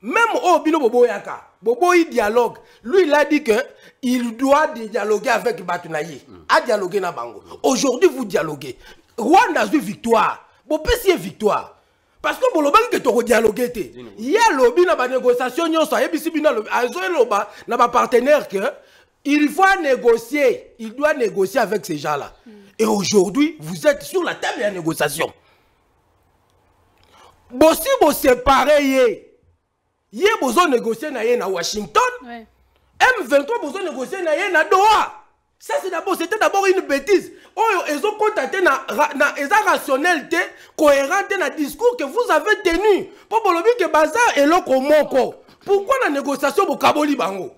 Même Obino Bobo Yaka, Bobo il dialogue. Lui, il a dit que il doit dialoguer avec Batunaye. A dialogué na Bango. Aujourd'hui, vous dialoguez. Rwanda a eu victoire. Bobo c'est victoire. Parce que vous avez dialogué. Il y a lobby dans la négociation. Il y a un partenaire que il faut négocier. Il doit négocier avec ces gens-là. Et aujourd'hui, vous êtes sur la table de la négociation. Si vous séparez, vous avez négocié à Washington. Ouais. M23 vous avez négocié à Doha. Ça, c'était d'abord une bêtise. Ils ont contacté la rationalité cohérente dans le discours que vous avez tenu. Pour le dire que Bazar est là comme Moko. Pourquoi la négociation au Kaboli Bango?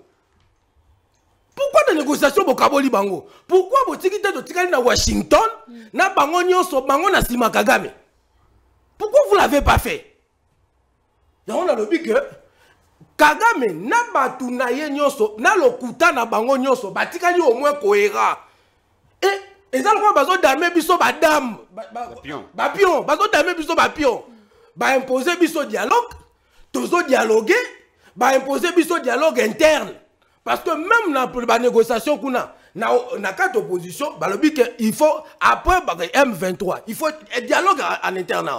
Pourquoi la négociation au Kaboli Bango? Pourquoi vous avez à Washington? Na Bango Nyonso Bango na Sima Kagame. Pourquoi vous ne l'avez pas fait? On a dit que Kagame n'a pas tout naïe nyonso, n'a le kuta na bango nyonso, batikali au moins cohérent. Et ça le quoi bazo d'armée biso badam, bapion, bazo d'armée biso bapion, ba imposer biso dialogue, tozo dialoguer, ba imposer biso dialogue interne. Parce que même dans la négociation qu'on a, na quatre oppositions, il faut, après M23, il faut un dialogue en interne.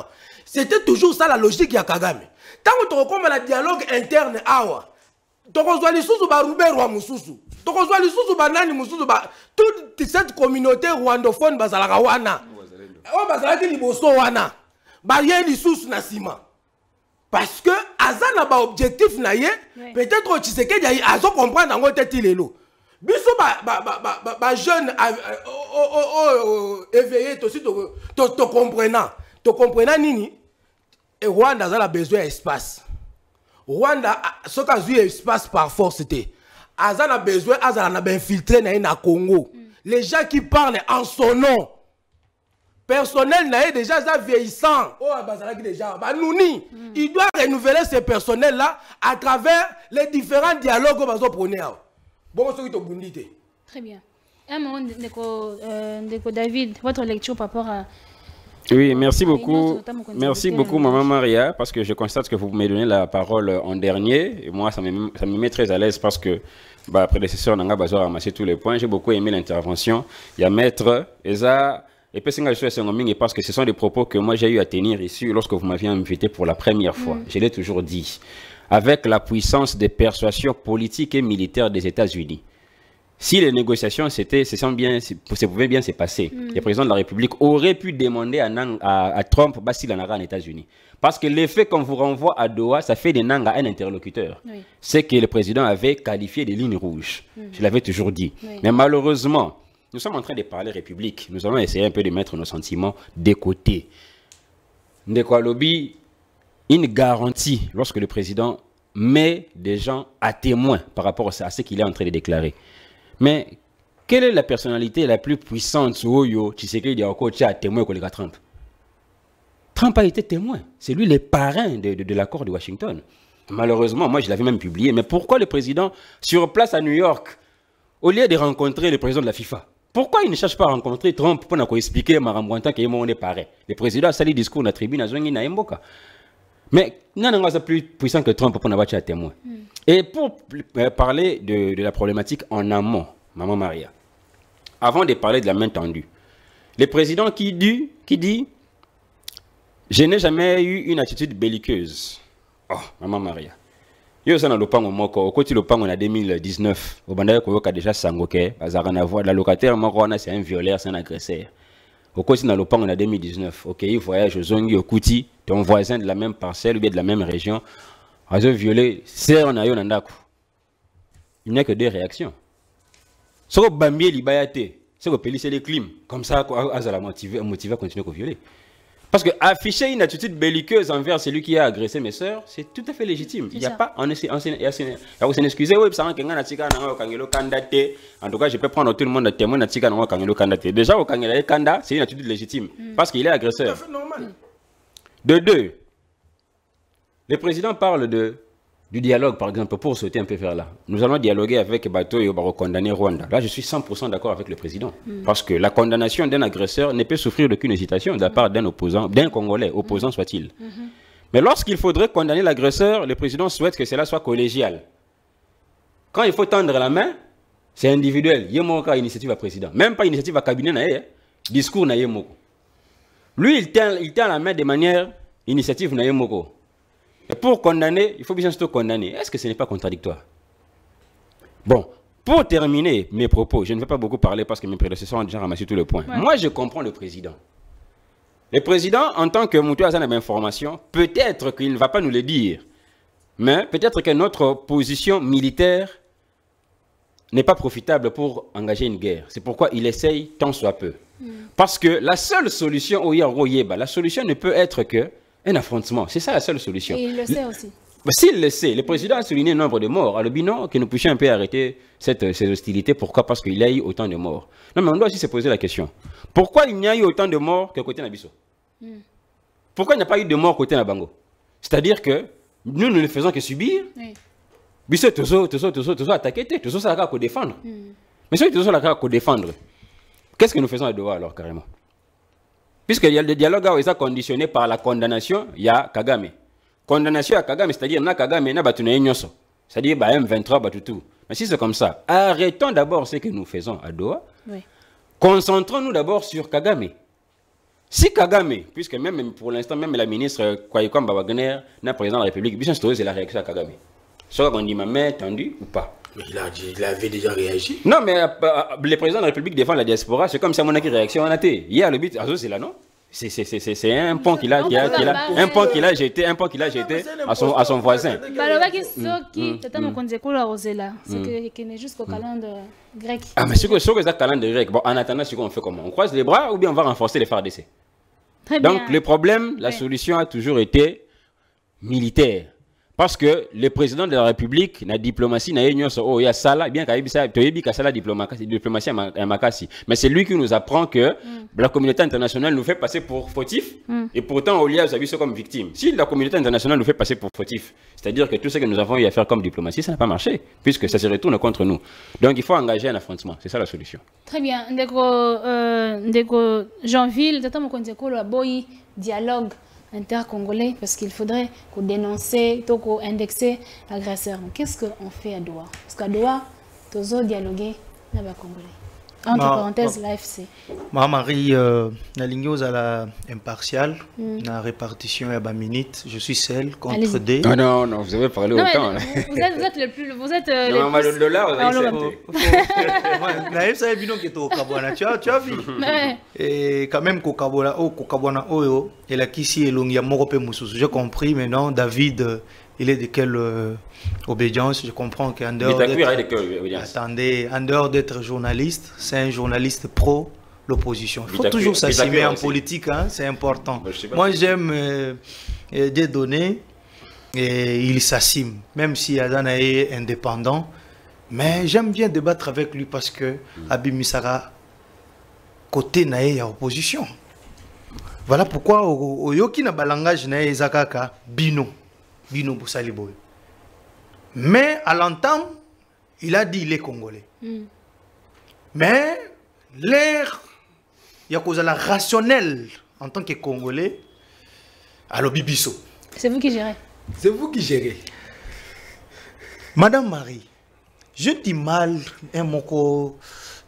C'était toujours ça la logique de Kagame. Tant que tu recommences le dialogue interne, tu reçois les sous ba Robert wa mususu. Tu reçois les sous ba nani mususu ba toute cette communauté rwandophone bazalaka wana. O bazalaki liboso wana. Ba ye li sous na sima. Parce que azana ba objectif na ye, peut-être Tshisekedi azo comprendre ngo tete lelo. Biso ba jeune éveillé aussi to comprenant. Tu comprends nini? Et Rwanda a besoin d'espace. Rwanda, ce qu'a eu espace par force, c'était Azan a besoin, Azan a infiltré na Congo. Les gens qui parlent en son nom. Personnel n'a déjà vieillissant. Oh, déjà. Il doit renouveler ce personnel-là à travers les différents dialogues que vous prenez. Bon, très bien. Un moment, Ndeko David, votre lecture par rapport à... Oui, merci beaucoup. Merci beaucoup, Maman Maria, parce que je constate que vous me donnez la parole en dernier. Et moi, ça me met très à l'aise parce que prédécesseur Nanga Bazo a ramassé tous les points. J'ai beaucoup aimé l'intervention. Il y a Maître Eza et parce que ce sont des propos que moi j'ai eu à tenir ici lorsque vous m'aviez invité pour la première fois. Je l'ai toujours dit. Avec la puissance des persuasions politiques et militaires des États-Unis. Si les négociations pouvaient bien se passer, le président de la République aurait pu demander à Trump s'il en aura en États-Unis. Parce que l'effet qu'on vous renvoie à Doha, ça fait des Nanga un interlocuteur. Oui. C'est que le président avait qualifié des lignes rouges. Je l'avais toujours dit. Oui. Mais malheureusement, nous sommes en train de parler République. Nous allons essayer un peu de mettre nos sentiments de côté. Ndeko Alobi, une garantie lorsque le président met des gens à témoin par rapport à ce qu'il est en train de déclarer. Mais quelle est la personnalité la plus puissante Oyo Tshisekedi à témoin que Trump? Trump a été témoin. C'est lui le parrain de l'accord de Washington. Malheureusement, moi je l'avais même publié. Mais pourquoi le président, sur place à New York, au lieu de rencontrer le président de la FIFA, pourquoi il ne cherche pas à rencontrer Trump pour nous expliquer Marambouanta qu'il est parrain? Le président a sali discours dans la tribune à Zongi na Mboka. Mais non, c'est plus puissant que Trump pour nous témoin. Et pour parler de la problématique en amont, Maman Maria, avant de parler de la main tendue, le président qui dit je n'ai jamais eu une attitude belliqueuse. Oh, Maman Maria. Yo sana lopango moko, au côté lopango en 2019, au bandaya koyoka déjà sangoke, bazarana voix, la locataire moko c'est un violeur, c'est un agresseur. Au côté na lopango en 2019, OK, il voyage au Zongi au Kouti, ton voisin de la même parcelle ou bien de la même région, a violé, c'est en ayo nandaku. Il n'y a que deux réactions. Ce que Bambier Libayate, c'est que Pélisser les clims, comme ça, Azala motivé à continuer à violer. Parce que afficher une attitude belliqueuse envers celui qui a agressé mes sœurs, c'est tout à fait légitime. Il n'y a pas, on s'en excusez, oui, en tout cas, je peux prendre tout le monde à témoin déjà, au Kanda, c'est une attitude légitime, parce qu'il est agresseur. De deux, le président parle du dialogue, par exemple, pour sauter un peu vers là. Nous allons dialoguer avec Bato et condamner Rwanda. Là, je suis 100% d'accord avec le président. Parce que la condamnation d'un agresseur ne peut souffrir d'aucune hésitation de la part d'un opposant, d'un Congolais, opposant soit-il. Mais lorsqu'il faudrait condamner l'agresseur, le président souhaite que cela soit collégial. Quand il faut tendre la main, c'est individuel. Il y a initiative à président. Même pas initiative à cabinet, discours na yemoko. Lui, il tient la main de manière initiative na yemoko. Et pour condamner, il faut bien sûr condamner. Est-ce que ce n'est pas contradictoire? Bon, pour terminer mes propos, je ne vais pas beaucoup parler parce que mes prédécesseurs ont déjà ramassé tous les points. Ouais. Moi, je comprends le président. Le président, en tant que Moutou Azan d'information, peut-être qu'il ne va pas nous le dire, mais peut-être que notre position militaire n'est pas profitable pour engager une guerre. C'est pourquoi il essaye tant soit peu. Parce que la seule solution au Yeba, la solution ne peut être que un affrontement. C'est ça la seule solution. Et il le sait aussi. S'il le sait, le président a souligné le nombre de morts. Alors, non, que nous puissions un peu arrêter ces hostilités. Pourquoi? Parce qu'il y a eu autant de morts. Non, mais on doit aussi se poser la question. Pourquoi il n'y a eu autant de morts que côté Nabiso? Pourquoi il n'y a pas eu de morts côté Nabango? C'est-à-dire que nous ne faisons que subir. Biso, toujours attaquer, toujours ça va défendre. Mais si toujours ça va défendre, qu'est-ce que nous faisons à Doha alors carrément? Puisqu'il y a le dialogue où ils sont conditionnés par la condamnation, il y a Kagame. Condamnation à Kagame, c'est-à-dire na Kagame na batune nyoso. C'est-à-dire M23 batutu. Mais si c'est comme ça, arrêtons d'abord ce que nous faisons à Doha. Oui. Concentrons-nous d'abord sur Kagame. Si Kagame, puisque même pour l'instant, même la ministre Kwaïkom Wagner, le président de la République, c'est la réaction à Kagame. Soit qu'on dit ma main tendue ou pas. Mais il avait déjà réagi. Non, mais le président de la République défend la diaspora, c'est comme si on a qui réaction en athée. Hier, le but, c'est là, non? C'est un pont qu'il a jeté à son voisin. C'est que jusqu'au calendrier grec. Ah, mais sur le calendrier grec, bon, en attendant, on fait comment? On croise les bras ou bien on va renforcer les FARDC? Donc, le problème, la solution a toujours été militaire. Parce que le président de la République, la diplomatie, il y a ça, bien qu'il y ait la diplomatie à Makassi. Mais c'est lui qui nous apprend que la communauté internationale nous fait passer pour fautifs et pourtant on l'a vu comme victime. Si la communauté internationale nous fait passer pour fautifs, c'est-à-dire que tout ce que nous avons eu à faire comme diplomatie, ça n'a pas marché, puisque ça se retourne contre nous. Donc il faut engager un affrontement, c'est ça la solution. Très bien. Ndeko Jeanville, dialogue intercongolais, parce qu'il faudrait qu'on dénoncer, qu'on indexer l'agresseur. Qu'est-ce qu'on fait à Doha? Parce qu'à Doha, tous les dialoguer avec les Congolais. Entre parenthèses, l'AFC. Marie, la ligne à la impartiale, la répartition à minute, je suis seul contre D. Ah non, non, vous avez parlé autant. Vous êtes le plus. Vous êtes non, mais le dollar, vous avez tu as vu. Et quand même, Kokabwana, et la Kissi et Longia Morope Moussous. J'ai compris, mais non, David. Il est de quelle obédience? Je comprends qu'en dehors d'être journaliste, c'est un journaliste pro l'opposition. Il faut toujours s'assumer en politique, hein, c'est important. Moi, j'aime des données et il s'assume, même si Adana est indépendant. Mais j'aime bien débattre avec lui parce que Abim Misara, côté naé, opposition. Voilà pourquoi au Yoki na balangage naé Zakaka, Bino. Mais à l'entame, il a dit les Congolais. Mais l'air, il y a cause à la rationnelle en tant que Congolais, à l'Obibiso. C'est vous qui gérez. C'est vous qui gérez. Madame Marie, je dis mal un moko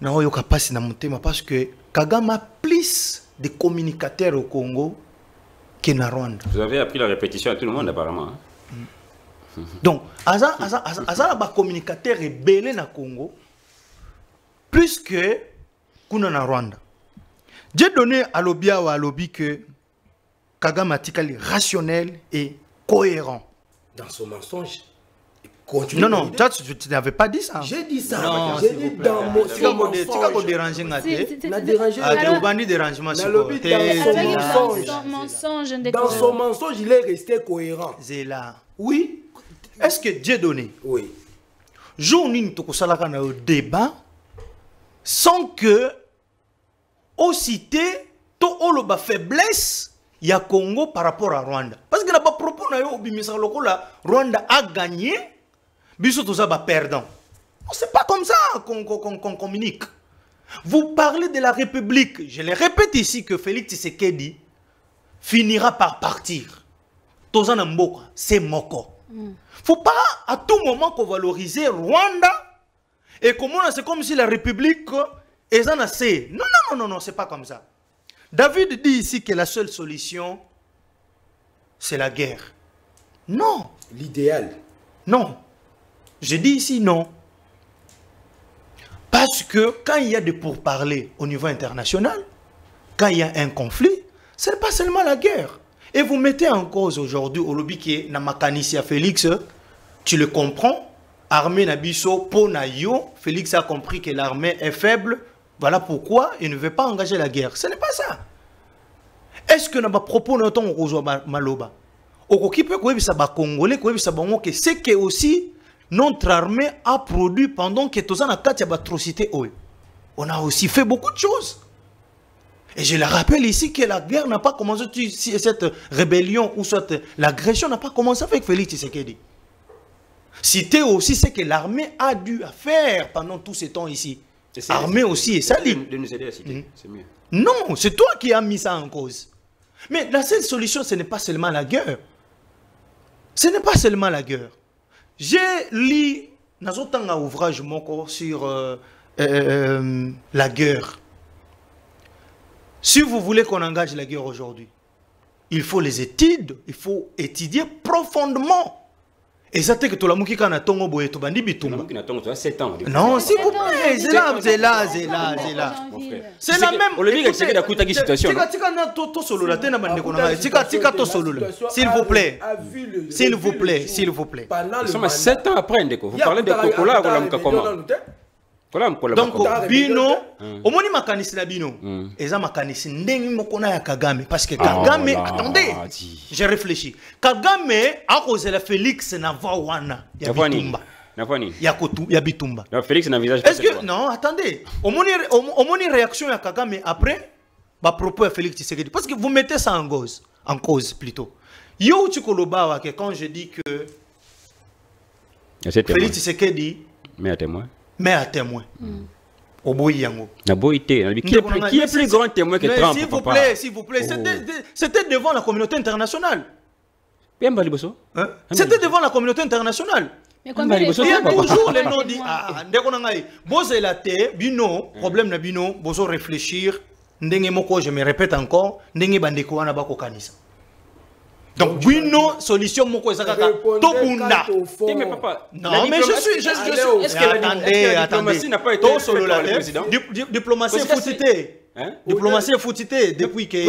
na oyo kapasi na mutema parce que Kagame a plus de communicateurs au Congo que na Rwanda. Vous avez appris la répétition à tout le monde apparemment. Hein? Donc, Aza ba communicateur est belé na Congo plus que kuna na Rwanda. J'ai donné à l'Obia ou à l'Obi que Kagame Atikali rationnel et cohérent. Dans son mensonge. Non, non, tu n'avais pas dit ça. J'ai dit ça. Non, j'ai dit dans mon mensonge. Tu as dérangé. Dans son mensonge, il est resté cohérent. Zéla. Oui. Est-ce que Dieu donné? Oui. Jour n'y a au débat sans que au cité to oloba faiblesse il y a Congo par rapport à Rwanda. Parce que n'a pas propos na yo bimisa lokola Rwanda a gagné, biso to za ba perdant. C'est pas comme ça qu'on communique. Vous parlez de la République. Je le répète ici que Félix Tshisekedi finira par partir. Tozana Mboka, c'est Moko. Faut pas à tout moment qu'on valorise Rwanda et comment c'est comme si la République est en assez. Non, non, non, non, c'est pas comme ça. David dit ici que la seule solution, c'est la guerre. Non. L'idéal. Non. Je dis ici non. Parce que quand il y a des pourparlers au niveau international, quand il y a un conflit, ce n'est pas seulement la guerre. Et vous mettez en cause aujourd'hui au lobby qui est Namakanisi à Félix, tu le comprends, armée Nabiso, Ponayo, Félix a compris que l'armée est faible, voilà pourquoi il ne veut pas engager la guerre. Ce n'est pas ça. Est-ce que nous avons proposé notre Maloba? Au qui peut que ça va Congolais, que c'est que aussi notre armée a produit pendant que tous en a quatre atrocités. On a aussi fait beaucoup de choses. Et je le rappelle ici que la guerre n'a pas commencé, cette rébellion ou cette l'agression n'a pas commencé avec Félix Tshisekedi. C'était aussi ce que l'armée a dû faire pendant tout ce temps ici. L'armée aussi est salie. De nous aider à citer, c'est mieux. Non, c'est toi qui as mis ça en cause. Mais la seule solution, ce n'est pas seulement la guerre. Ce n'est pas seulement la guerre. J'ai lu dans un ouvrage sur la guerre. Si vous voulez qu'on engage la guerre aujourd'hui, il faut les études, il faut étudier profondément. Et ça fait que tout le monde qui a tongo boye to bandi bitumba. Non, s'il vous plaît, c'est là. C'est la même. S'il vous plaît. S'il vous plaît. Nous sommes 7 ans après, vous parlez de Kokola ou comment? Donc bino omoni makanisi na bino eza makanisi ndenge moko na ya Kagame parce que Kagame attendez j'ai réfléchi Kagame a causé la Félix na wana ya bitumba ya bitumba Félix na visage est-ce que non attendez omoni réaction ya Kagame après ba propos à Félix Tshisekedi parce que vous mettez ça en cause plutôt yo tikoloba que quand je dis que Félix Tshisekedi mais à témoin. Au bout yango. Qui est plus grand témoin que Trump? S'il vous plaît. C'était devant la communauté internationale. C'était devant la communauté internationale. Il y a toujours les noms dit Bozela te bino problème na bino bozo réfléchir ndenge moko je me répète encore ndenge bandeko wana bako kanisa. Donc, bino solution moko ezakaka tobunda. Mais papa, non, mais je suis est-ce que la diplomatie n'a pas été diplomatie foutité. Diplomatie foutité depuis que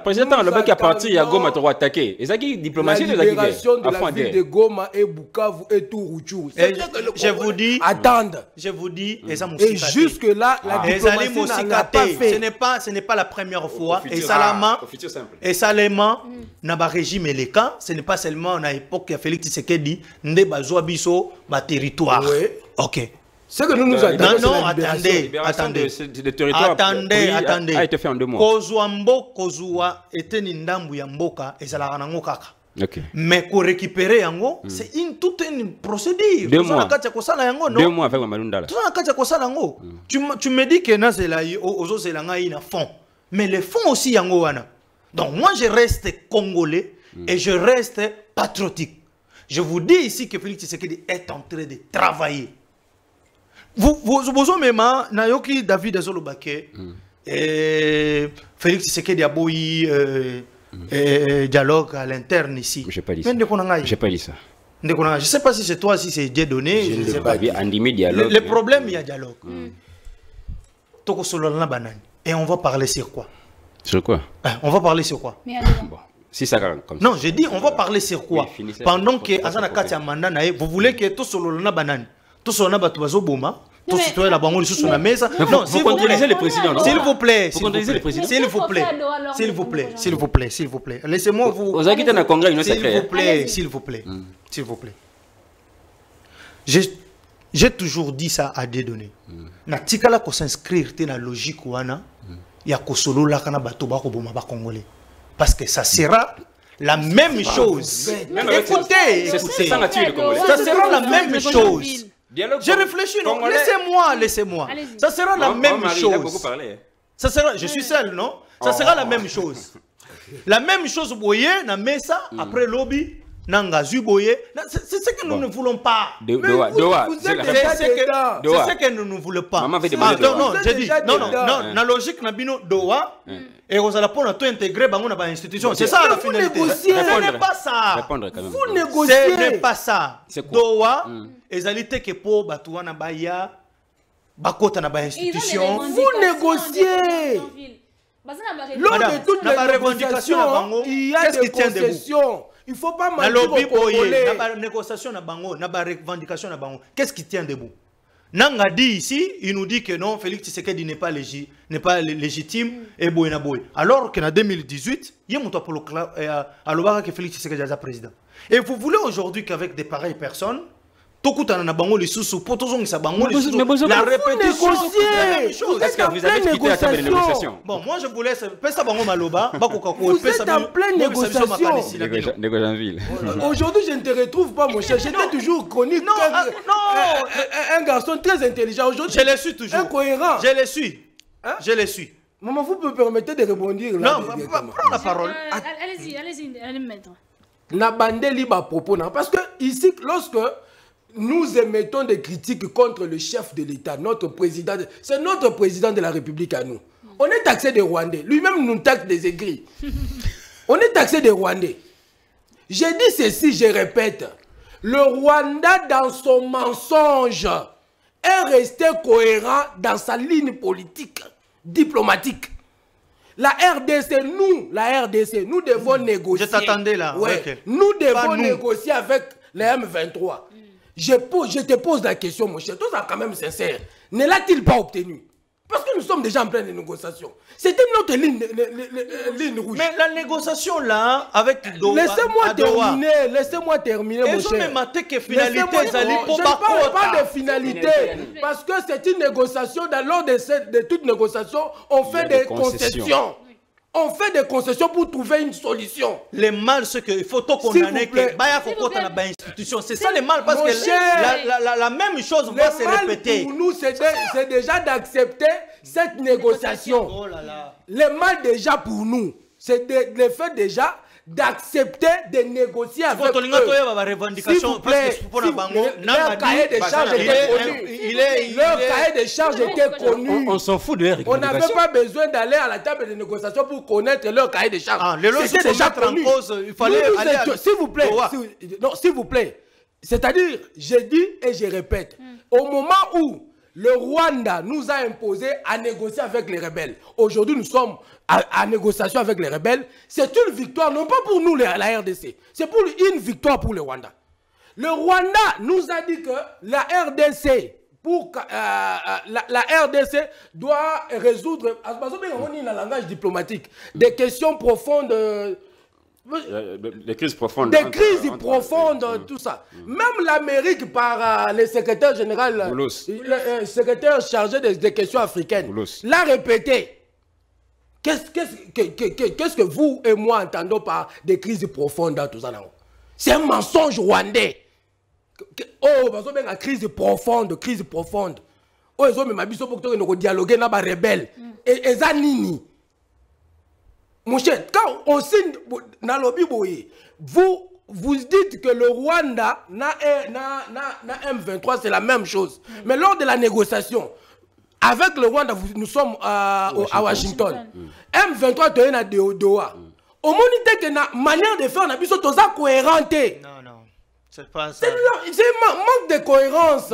président le qui a parti à Goma pour attaquer. Et ça qui diplomatie de la libération de la ville de Goma et Bukavu et Tourouchou. Je vous dis attendre. Je vous dis et jusque là la diplomatie n'a pas fait. Ce n'est pas la première fois et salement na ba régime eleka, ce n'est pas seulement à l'époque Félix Tshisekedi nde bazwa biso ba territoire. OK. Ce que nous nous attendons, non, attendez. Le territoire attendez. A été fait en 2 mois. Kozwa était ndambu ya mboka ezalaka nango kaka. Mais pour récupérer yango, c'est toute une procédure. 2 mois. 2 mois avec Malundala. Tu me dis que nazela ozo zelanga ina fond. Mais le fond aussi yango wana. Donc moi je reste congolais et je reste patriotique. Je vous dis ici que Félix Tshisekedi est en train de travailler. Vous même Nayoki David Azolobake Félix Tshisekedi a boyi dialogue à l'interne ici. J'ai pas dit ça. J'ai pas dit ça. Je sais pas si c'est toi, si c'est Dieu donné. Je ne sais pas. Le problème, il y a dialogue. Et on va parler sur quoi? Sur quoi? On va parler sur quoi? Bon. Si ça comme ça. Non, j'ai dit on va parler sur quoi? Pendant que Azana Katia Mandana, vous voulez que tout solo na banane. Tout solo na batuazo boma. Tout citoyen la bango sur la mesa. Non, vous contredisez le président. S'il vous plaît. Vous contredisez le président. S'il vous plaît. S'il vous plaît. S'il vous plaît. S'il vous plaît. Laissez-moi vous. Vous avez quitté le congrès, une s'il vous plaît. S'il vous plaît. S'il vous plaît. J'ai toujours dit ça à des données. Na tikala ko s'inscrire dans la logique wana ya ko solo la kana bato ba ko boma ba congolais. Parce que ça sera la même chose. Écoutez, ça sera la même chose. J'ai réfléchi, non? Laissez-moi. Ça sera la même chose. Ça sera, je suis seul, non? Ça sera la même chose. La même chose, boye, na mesa, après lobby, nangazu boye. C'est ce que nous ne voulons pas. C'est ce que nous ne voulons pas. Non, j'ai dit, non, la logique, na bino, doa. Et vous allez pour tout intégrer dans l'institution. C'est ça la finalité. Ce n'est pas ça. Vous négociez. Ce n'est pas ça. Doa, ezalité que pour Batouana Baya, Bakota na ba institution. Vous négociez. Lors de toutes les revendications, il y a des concessions. Il ne faut pas mentir aux Congolais. La négociation na bango, na ba revendication na bango. Qu'est-ce qui tient debout? Nanga dit ici, il nous dit que non, Félix Tshisekedi n'est pas légitime et boy na boy. Alors qu'en 2018, il y a monté pour le alors que Félix Tshisekedi est président. Et vous voulez aujourd'hui qu'avec des pareilles personnes, tout na bango les sous pour tous sa bango les sous la répétition est-ce que vous avez quitté la table de négociation? Bon, moi je vous laisse pesa bango maloba vous êtes en pleine négociation. Aujourd'hui je ne te retrouve pas mon cher, j'étais toujours chronique un garçon très intelligent. Aujourd'hui je le suis toujours incohérent. Je le suis. Maman, vous me permettez de rebondir là? Non, prends la parole. Allez mettre. Na bandeli ba propos parce que ici lorsque nous émettons des critiques contre le chef de l'État, notre président, c'est notre président de la République à nous. On est taxé des Rwandais. Lui-même nous taxe des aigris. On est taxé des Rwandais. J'ai dit ceci, je répète. Le Rwanda, dans son mensonge, est resté cohérent dans sa ligne politique, diplomatique. La RDC, nous devons négocier. Je t'attendais là. Ouais. Nous devons négocier avec les M23. je te pose la question, mon cher. Tout ça, quand même sincère. Ne l'a-t-il pas obtenu? Parce que nous sommes déjà en pleine négociation. C'était notre ligne rouge. Mais la négociation là, avec Doha. Laissez-moi terminer, mon cher. Je ne parle pas de finalité. Parce que c'est une négociation. Lors de toute négociation, on fait des concessions. On fait des concessions pour trouver une solution. Le mal, c'est qu'il faut tout condamner que c'est ça le mal, parce que la même chose va se répéter. Pour nous, c'est déjà d'accepter cette négociation. Oh là là. Le mal déjà pour nous, c'est le fait déjà d'accepter de négocier avec eux. S'il vous plaît, leur cahier de charges était connu. Leur cahier de charges était connu. On s'en fout de leur. On n'avait pas besoin d'aller à la table de négociation pour connaître leur cahier de charges. C'était déjà connu. Il fallait aller à... S'il vous plaît, s'il vous plaît. C'est-à-dire, je dis et je répète, au moment où le Rwanda nous a imposé à négocier avec les rebelles, aujourd'hui nous sommes à négociation avec les rebelles, c'est une victoire, non pas pour nous la RDC, c'est pour une victoire pour le Rwanda. Le Rwanda nous a dit que la RDC, la RDC doit résoudre, dans le langage diplomatique, des questions profondes. Des crises profondes. Des crises profondes, tout ça. Même l'Amérique, par le secrétaire général, le secrétaire chargé des questions africaines, l'a répété. Qu'est-ce que vous et moi entendons par des crises profondes dans tout ça? C'est un mensonge rwandais. Oh, parce que la crise profonde, crise profonde. Oh, ils ont même dit que nous dialoguer avec les rebelles. Et ça, nini. Mon cher, quand on signe dans le lobby, vous dites que le Rwanda n'a M23, c'est la même chose. Mais lors de la négociation, avec le Rwanda, nous sommes à Washington. M23, tu es à Doha. Au moins, que la manière de faire, on a besoin de cohérente. Non, c'est pas ça. C'est un manque de cohérence.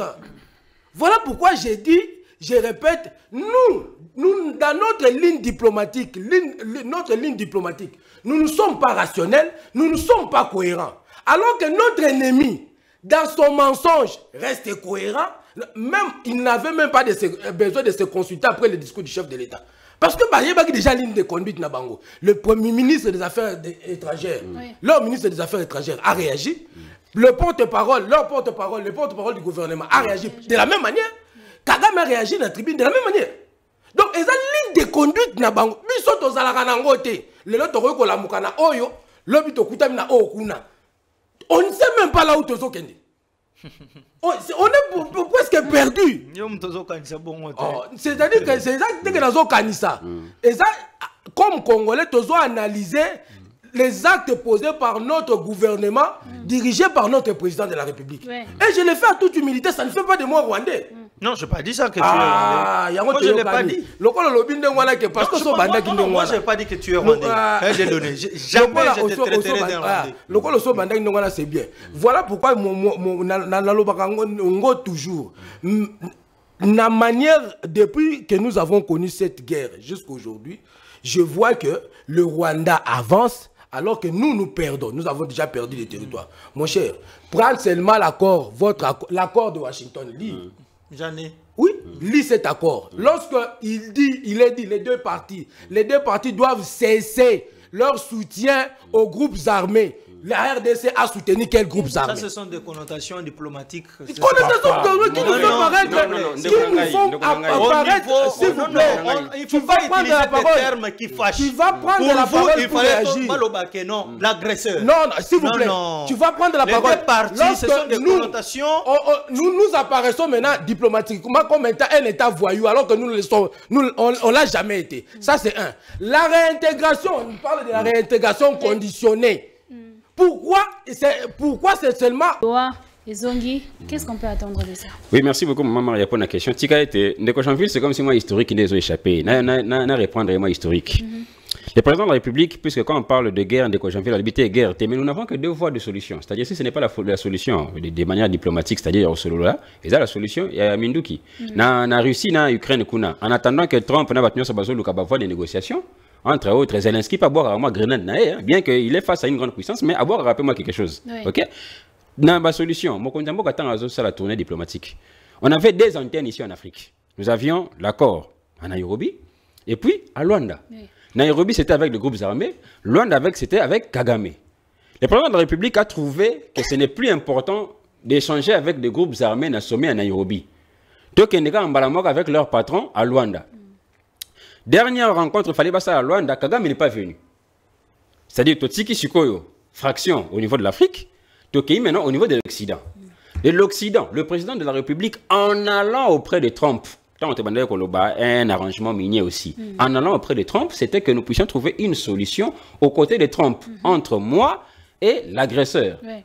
Voilà pourquoi j'ai dit, je répète, nous, dans notre ligne diplomatique, nous ne sommes pas rationnels, nous ne sommes pas cohérents. Alors que notre ennemi, dans son mensonge, reste cohérent, même il n'avait même pas besoin de se consulter après le discours du chef de l'État. Parce que il y a déjà ligne de conduite na bango. Le premier ministre des Affaires étrangères, leur ministre des Affaires étrangères a réagi. Le porte-parole, leur porte-parole, le porte-parole du gouvernement a réagi de la même manière. Kagame a réagi dans la tribune de la même manière. Donc, ils ont une ligne de conduite na bango. Biso to zalaka na ngote. Le lot to la mukana oyo, lobi to kutamina okuna. On ne sait même pas là où to zo kende. On est presque perdu. C'est-à-dire que c'est ça que nous avons kanisa. Et ça, comme Congolais, nous avons analysé les actes posés par notre gouvernement, dirigé par notre président de la République. Et je le fais à toute humilité, ça ne fait pas de moi Rwandais. Non, je n'ai pas dit ça que tu es Rwandais. Moi, je ne l'ai pas dit. Moi, je n'ai pas dit que tu es Rwandais. Jamais je te traiterai d'un Rwandais. C'est bien. Voilà pourquoi toujours. La manière, depuis que nous avons connu cette guerre jusqu'à aujourd'hui, je vois que le Rwanda avance alors que nous perdons. Nous avons déjà perdu les territoires. Mon cher, prends seulement l'accord de Washington. J'en ai. Oui, lis cet accord. Lorsqu'il est dit, les deux parties doivent cesser leur soutien aux groupes armés. La RDC a soutenu quels groupes armés? Ça, ce sont des connotations diplomatiques. Des connotations qui nous font apparaître, s'il vous plaît. Il ne faut pas utiliser des termes qui fâchent. Tu vas prendre la parole pour réagir. Non, l'agresseur. Non, s'il vous plaît. Tu vas prendre la parole. Les deux parties, ce sont des connotations. Nous apparaissons maintenant diplomatiquement comme un État voyou, alors que nous on l'a jamais été. Ça, c'est un. La réintégration, on parle de la réintégration conditionnée. Pourquoi c'est seulement... Et Zongi, qu'est-ce qu'on peut attendre de ça? Oui, merci beaucoup, Maman Maria, pour la question. Tika était, Ndeko Chanville, c'est comme si moi, historique, il nous a échappé. N'a répondre à moi historique. Le président de la République, puisque quand on parle de guerre, Ndeko Chanville, la liberté est guerre, mais nous n'avons que deux voies de solution. C'est-à-dire, si ce n'est pas la solution de manière diplomatique, c'est-à-dire au solo là, et ça, la solution, il y a Minduki. Na Russie, na Ukraine, kuna. En attendant que Trump n'a pas tenu sa base de voie des négociations, entre autres, Zelensky peut boire à moi Grenade, bien qu'il est face à une grande puissance, mais à boire, rappelez-moi quelque chose. Oui. Ok? dans la solution, la tournée diplomatique. On avait des antennes ici en Afrique. Nous avions l'accord à Nairobi et puis à Luanda. Oui. Nairobi, c'était avec les groupes armés. Luanda, c'était avec Kagame. Le président de la République a trouvé que ce n'est plus important d'échanger avec des groupes armés dans sommet à Nairobi. Donc, il y a avec leur patron à Luanda. Dernière rencontre, il fallait passer à Luanda, Kagame n'est pas venu. C'est-à-dire, Totiki Sukoyo, fraction au niveau de l'Afrique, Toki maintenant au niveau de l'Occident. Et l'Occident, le président de la République, en allant auprès de Trump, un arrangement minier aussi, en allant auprès de Trump, c'était que nous puissions trouver une solution aux côtés de Trump, entre moi et l'agresseur. Ouais.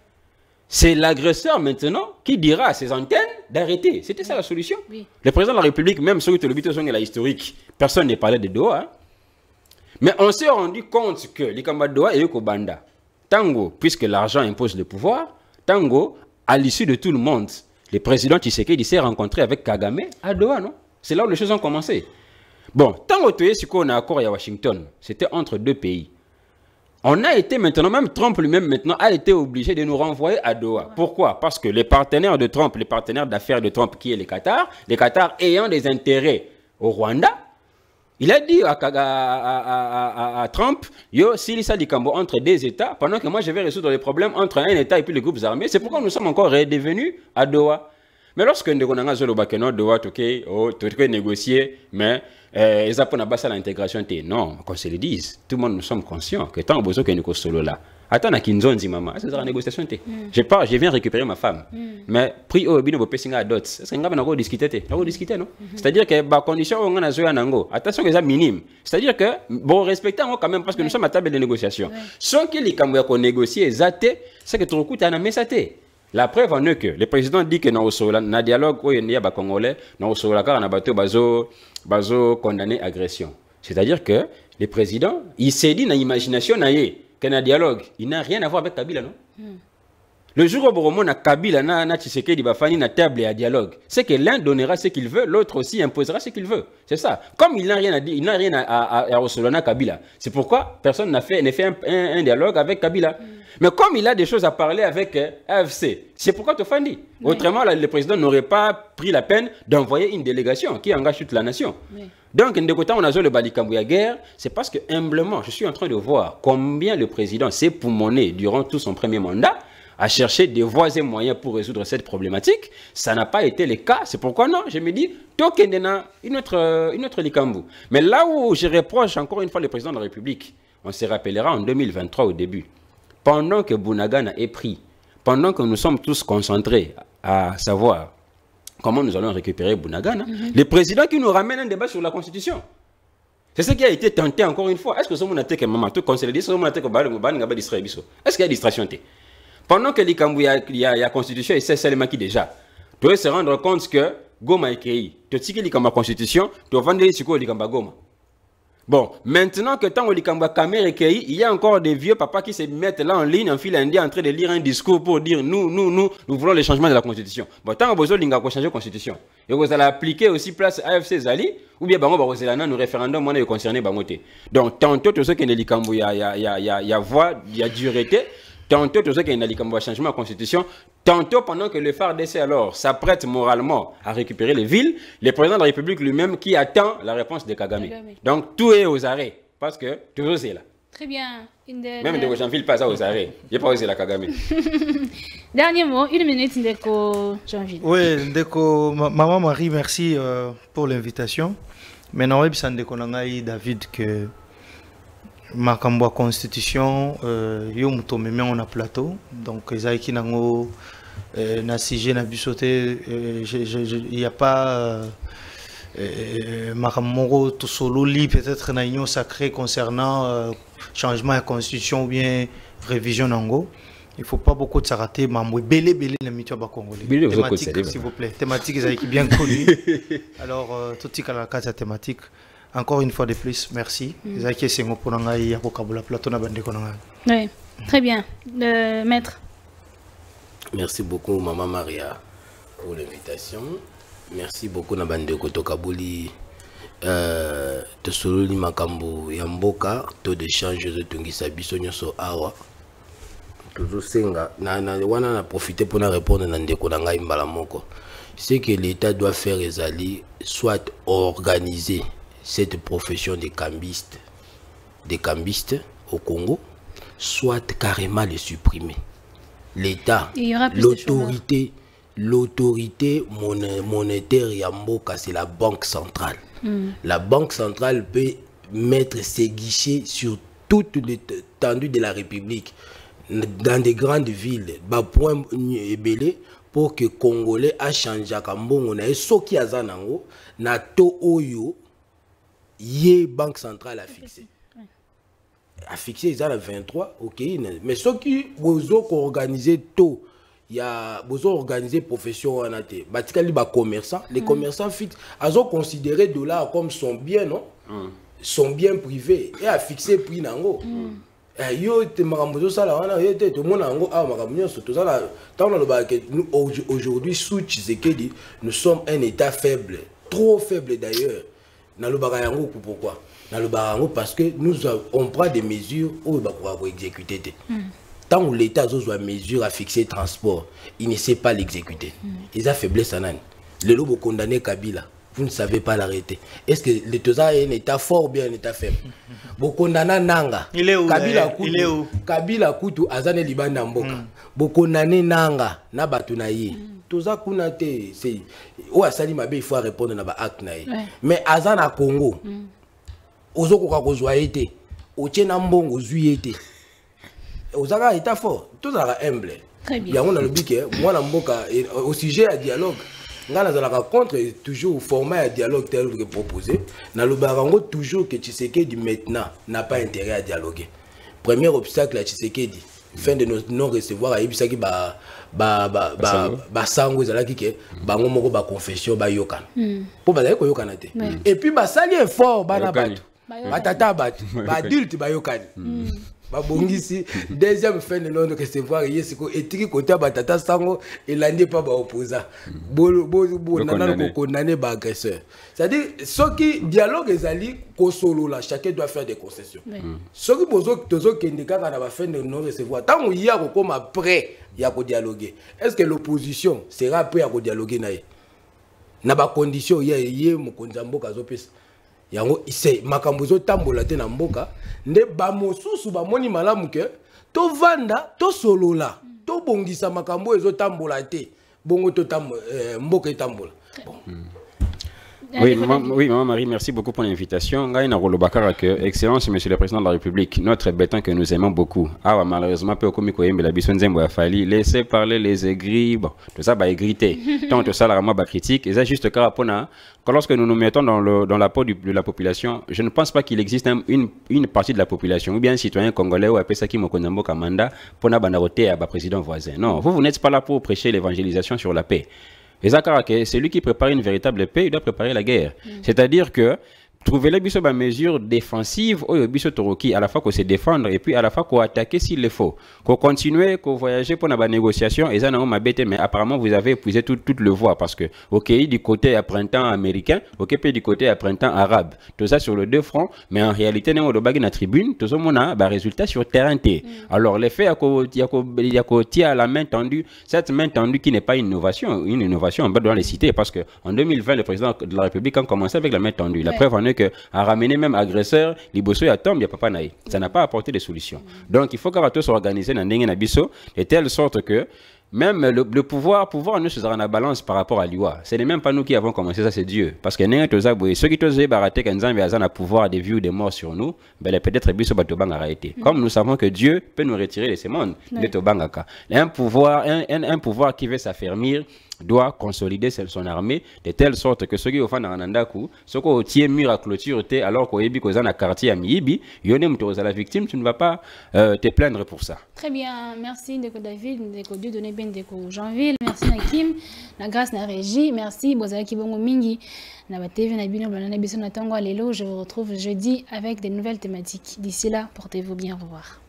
C'est l'agresseur maintenant qui dira à ses antennes d'arrêter. C'était ça la solution. Oui. Le président de la République, même sur le bureau de la historique, personne ne parlait de Doha. Hein? Mais on s'est rendu compte que les combats de Doha et le Kobanda, Tango, puisque l'argent impose le pouvoir, Tango, à l'issue de tout le monde, le président Tshisekedi s'est rencontré avec Kagame à Doha, non? C'est là où les choses ont commencé. Bon, Tango Toye, ce qu'on a accord à Washington, c'était entre deux pays. On a été maintenant, même Trump lui-même maintenant, a été obligé de nous renvoyer à Doha. Ouais. Pourquoi? Parce que les partenaires de Trump, les partenaires d'affaires de Trump, qui est le Qatar ayant des intérêts au Rwanda, il a dit à Trump, yo, s'il s'est dit entre deux États, pendant que moi je vais résoudre les problèmes entre un État et puis les groupes armés, c'est pourquoi nous sommes encore redevenus à Doha. Mais lorsque nous avons Doha, tu négocier, mais ils n'ont pas l'intégration. Non, qu'on se le dise, tout le monde nous sommes conscients que tant que nous sommes solo là. Attends, Kinzonzi, maman, c'est la négociation. Je viens récupérer ma femme. Mais prix au bino pessinga à d'autres. Est-ce qu'on va discuter? On va discuter, non? C'est-à-dire que la condition on a joué à Nango, attention que c'est minime. C'est-à-dire que bon, respectons quand même parce que nous sommes à table de négociation. Sans que les Cambouis qu'on négocie, c'est que trop coûte à la saté. La preuve en est que le président dit que dans le dialogue où il y a des Congolais, dans le bazo condamné agression. C'est-à-dire que le président, il s'est dit dans l'imagination que dans le dialogue, il n'a rien à voir avec Kabila, non? Le jour où on a Kabila, na Tshisekedi Bafani na table à dialogue, c'est que l'un donnera ce qu'il veut, l'autre aussi imposera ce qu'il veut. C'est ça. Comme il n'a rien à dire, il n'a rien à recevoir à Kabila. C'est pourquoi personne n'a fait un dialogue avec Kabila. Mais comme il a des choses à parler avec AFC, c'est pourquoi tu fais. Autrement, le président n'aurait pas pris la peine d'envoyer une délégation qui engage toute la nation. Oui. Donc, de côté, on a joué le Balikambouya guerre, c'est parce que, humblement, je suis en train de voir combien le président s'est poumonné durant tout son premier mandat à chercher des voies et moyens pour résoudre cette problématique. Ça n'a pas été le cas. C'est pourquoi non, je me dis, Tokendena, une autre Likambou. Mais là où je reproche encore une fois le président de la République, on se rappellera en 2023 au début, pendant que Bunagana est pris, pendant que nous sommes tous concentrés à savoir comment nous allons récupérer Bunagana, le président qui nous ramène un débat sur la Constitution. C'est ce qui a été tenté encore une fois. Est-ce que ce monde a été que maman, tout consolidé, est-ce qu'il y a distraction? Pendant que il y a la Constitution, et c'est seulement qui déjà. Tu dois se rendre compte que Goma est créé. Tu sais que la Constitution, tu vas vendre ce que Goma. Bon, maintenant que tant que Kamer est créé, il y a encore des vieux papas qui se mettent là en ligne, en fil indien, en train de lire un discours pour dire nous voulons le changement de la Constitution. Bon, tant que vous avez changé la Constitution, et vous allez appliquer aussi place AFC Zali, ou bien vous allez nous référendum, on est concerné Bangote. Donc, tantôt, tout ce qui est il y a voix, il y a dureté. Tantôt, tout ce qui est un changement de la Constitution, tantôt, pendant que le FARDC alors s'apprête moralement à récupérer les villes, le président de la République lui-même qui attend la réponse de Kagame. Donc, tout est aux arrêts, parce que toujours c'est là. Très bien. Même de Jean-Philippe pas ça aux arrêts. Il n'y a pas osé la Kagame. Dernier mot, une minute, Ndeko Jean-Philippe. Oui, Ndeko, Maman Marie, merci pour l'invitation. Maintenant, je suis David que Makambo constitution yo muto meme on a plateau donc ezaki nango na sujet na bisoté il y a pas Makambo tout solo li peut-être na union sacrée concernant changement de constitution ou bien révision nango. Il faut pas beaucoup de s'arrêter mambo belé na mitua ba congolais thématique s'il vous plaît thématique ezaki bien connue. Alors tout tika la case thématique. Encore une fois de plus, merci. Oui, très bien. Maître. Merci beaucoup, Maman Maria, pour l'invitation. Merci beaucoup, Nabande Kotokabuli. Tosololi Makambo Yamboka, taux d'échange de Tungi Sabisonyo So Awa. tozosenga wana na profiter pour répondre na ndeko na ngai mbala moko. C'est que l'État doit faire ezali soit organiser cette profession de cambiste au Congo, soit carrément les supprimer. L'État, l'autorité monétaire Yamboka, c'est la banque centrale. La banque centrale peut mettre ses guichets sur toute l'étendue de la République, dans des grandes villes, point ébélé, pour que Congolais a changé à Kambongo na soki azanango na to oyo yé banque centrale a fixé. A fixé ils a 23 OK mais ceux qui bozo organiser tôt il y a besoin organiser profession en até batikali ba commerçants les commerçants fixent azo considérer dollar comme son bien non son bien privé et a fixé prix nango yo te makambo sala wana yo te to mona ngo a makambo surtout ça là tant on le aujourd'hui sous Tshisekedi nous sommes un état faible trop faible d'ailleurs na le bagayango pourquoi na le bagayango parce que nous on prend des mesures où ba pour exécuter tant où l'état a mesure à fixer transport il ne sait pas l'exécuter ils a faiblesse anan le lobo condamné Kabila. Vous ne savez pas l'arrêter. Est-ce que l'État est un état fort ou bien un état faible? Bokondana nanga. Il est où? Il est où? Kabila Kutu azane libanda mboka. Bokondane nanga na batunaye. Toza kunate c'est o asali mabe il faut répondre na ba acte naye. Mais azana Congo. Ozoko ka kozwa été. Otiena mbongo zui été. Ozaka état fort. Toza humble. Très bien. Yango na lobike moi na mboka au sujet à dialogue. Contre toujours au format de dialogue tel que proposé, dans le barango toujours que Tshisekedi maintenant n'a pas intérêt à dialoguer. Premier obstacle à Tshisekedi, fin de non recevoir à Ibisaki sango zalaki ke bango moko ba confession ba yokan. Pour ba ko yokan te. Et puis ba sali effort bana batu. Batata batu, ba adulte ba yokan. Babongisi deuxième fin de non recevoir yesiko etiki côté batata sango et l'année pas ba opposant nana ko condamner ba agresseur c'est-à-dire ce qui dialogue ezali ko solo là chacun doit faire des concessions ce qui bozo tozo kendika na ba fin de non recevoir tant il y a comme après il y a ko dialoguer est-ce que l'opposition sera prêt à ko dialoguer na ba condition yé mokonzambo kazopesa yango ise makambo zo tambola te na mboka nde ba mosusu ba moni malamu ke to vanda to solola to bongisa makambo ezo tambola te bongo to mboka etambola bon. Oui, Maman Marie, merci beaucoup pour l'invitation. Excellence, Monsieur le Président de la République, notre béton que nous aimons beaucoup. Ah, malheureusement, laissez parler les aigris, bon, tout ça, aigrité. Tant tout ça, la critique. Et ça, juste car lorsque nous nous mettons dans la peau de la population, je ne pense pas qu'il existe une partie de la population, ou bien un citoyen congolais ou appelé ça qui Mokonambo Kamanda, pour n'abandaroter à président voisin. Non, vous n'êtes pas là pour prêcher l'évangélisation sur la paix. Et c'est lui qui prépare une véritable paix, il doit préparer la guerre. C'est-à-dire que trouver les mesures défensives, à la fois qu'on se défendre et puis à la fois qu'on attaquer s'il le faut. Qu'on continue, qu'on voyager pour la négociation, et ça, mais apparemment vous avez épuisé toute le voie parce que, ok, du côté à printemps américain, ok, puis du côté à printemps arabe. Tout ça sur les deux fronts, mais en réalité, nous avons une tribune, tout ça, on a un résultat sur terrain. Alors, l'effet, il y a la main tendue, cette main tendue qui n'est pas une innovation, on doit les citer parce qu'en 2020, le président de la République a commencé avec la main tendue. La preuve en est que à ramener même agresseur, Liboso ya tombe, il n'y a pas naï. Ça n'a pas apporté de solution. Donc il faut qu'on s'organiser dans de telle sorte que même le pouvoir ne se sera en balance par rapport à l'IWA. Ce n'est même pas nous qui avons commencé ça, c'est Dieu. Parce que ceux qui ont baraté quand ils ont pouvoir des vies ou des morts sur nous, peut-être comme nous savons que Dieu peut nous retirer de ce monde. Un pouvoir qui veut s'affermir doit consolider son armée de telle sorte que ceux qui ont fait un andaku, ceux qui ont tiré mur à clôture, alors qu'on est dans un quartier à Miibi, la victime, tu ne vas pas te plaindre pour ça. Très bien, merci Ndeko David, Ndeko Dieudonné Ben, Ndeko Jeanville, merci Nakim, la grâce na régie, merci Bozaki Bongo Mingi, na TV na bino banana biso na tango lelo, je vous retrouve jeudi avec des nouvelles thématiques. D'ici là, portez-vous bien, au revoir.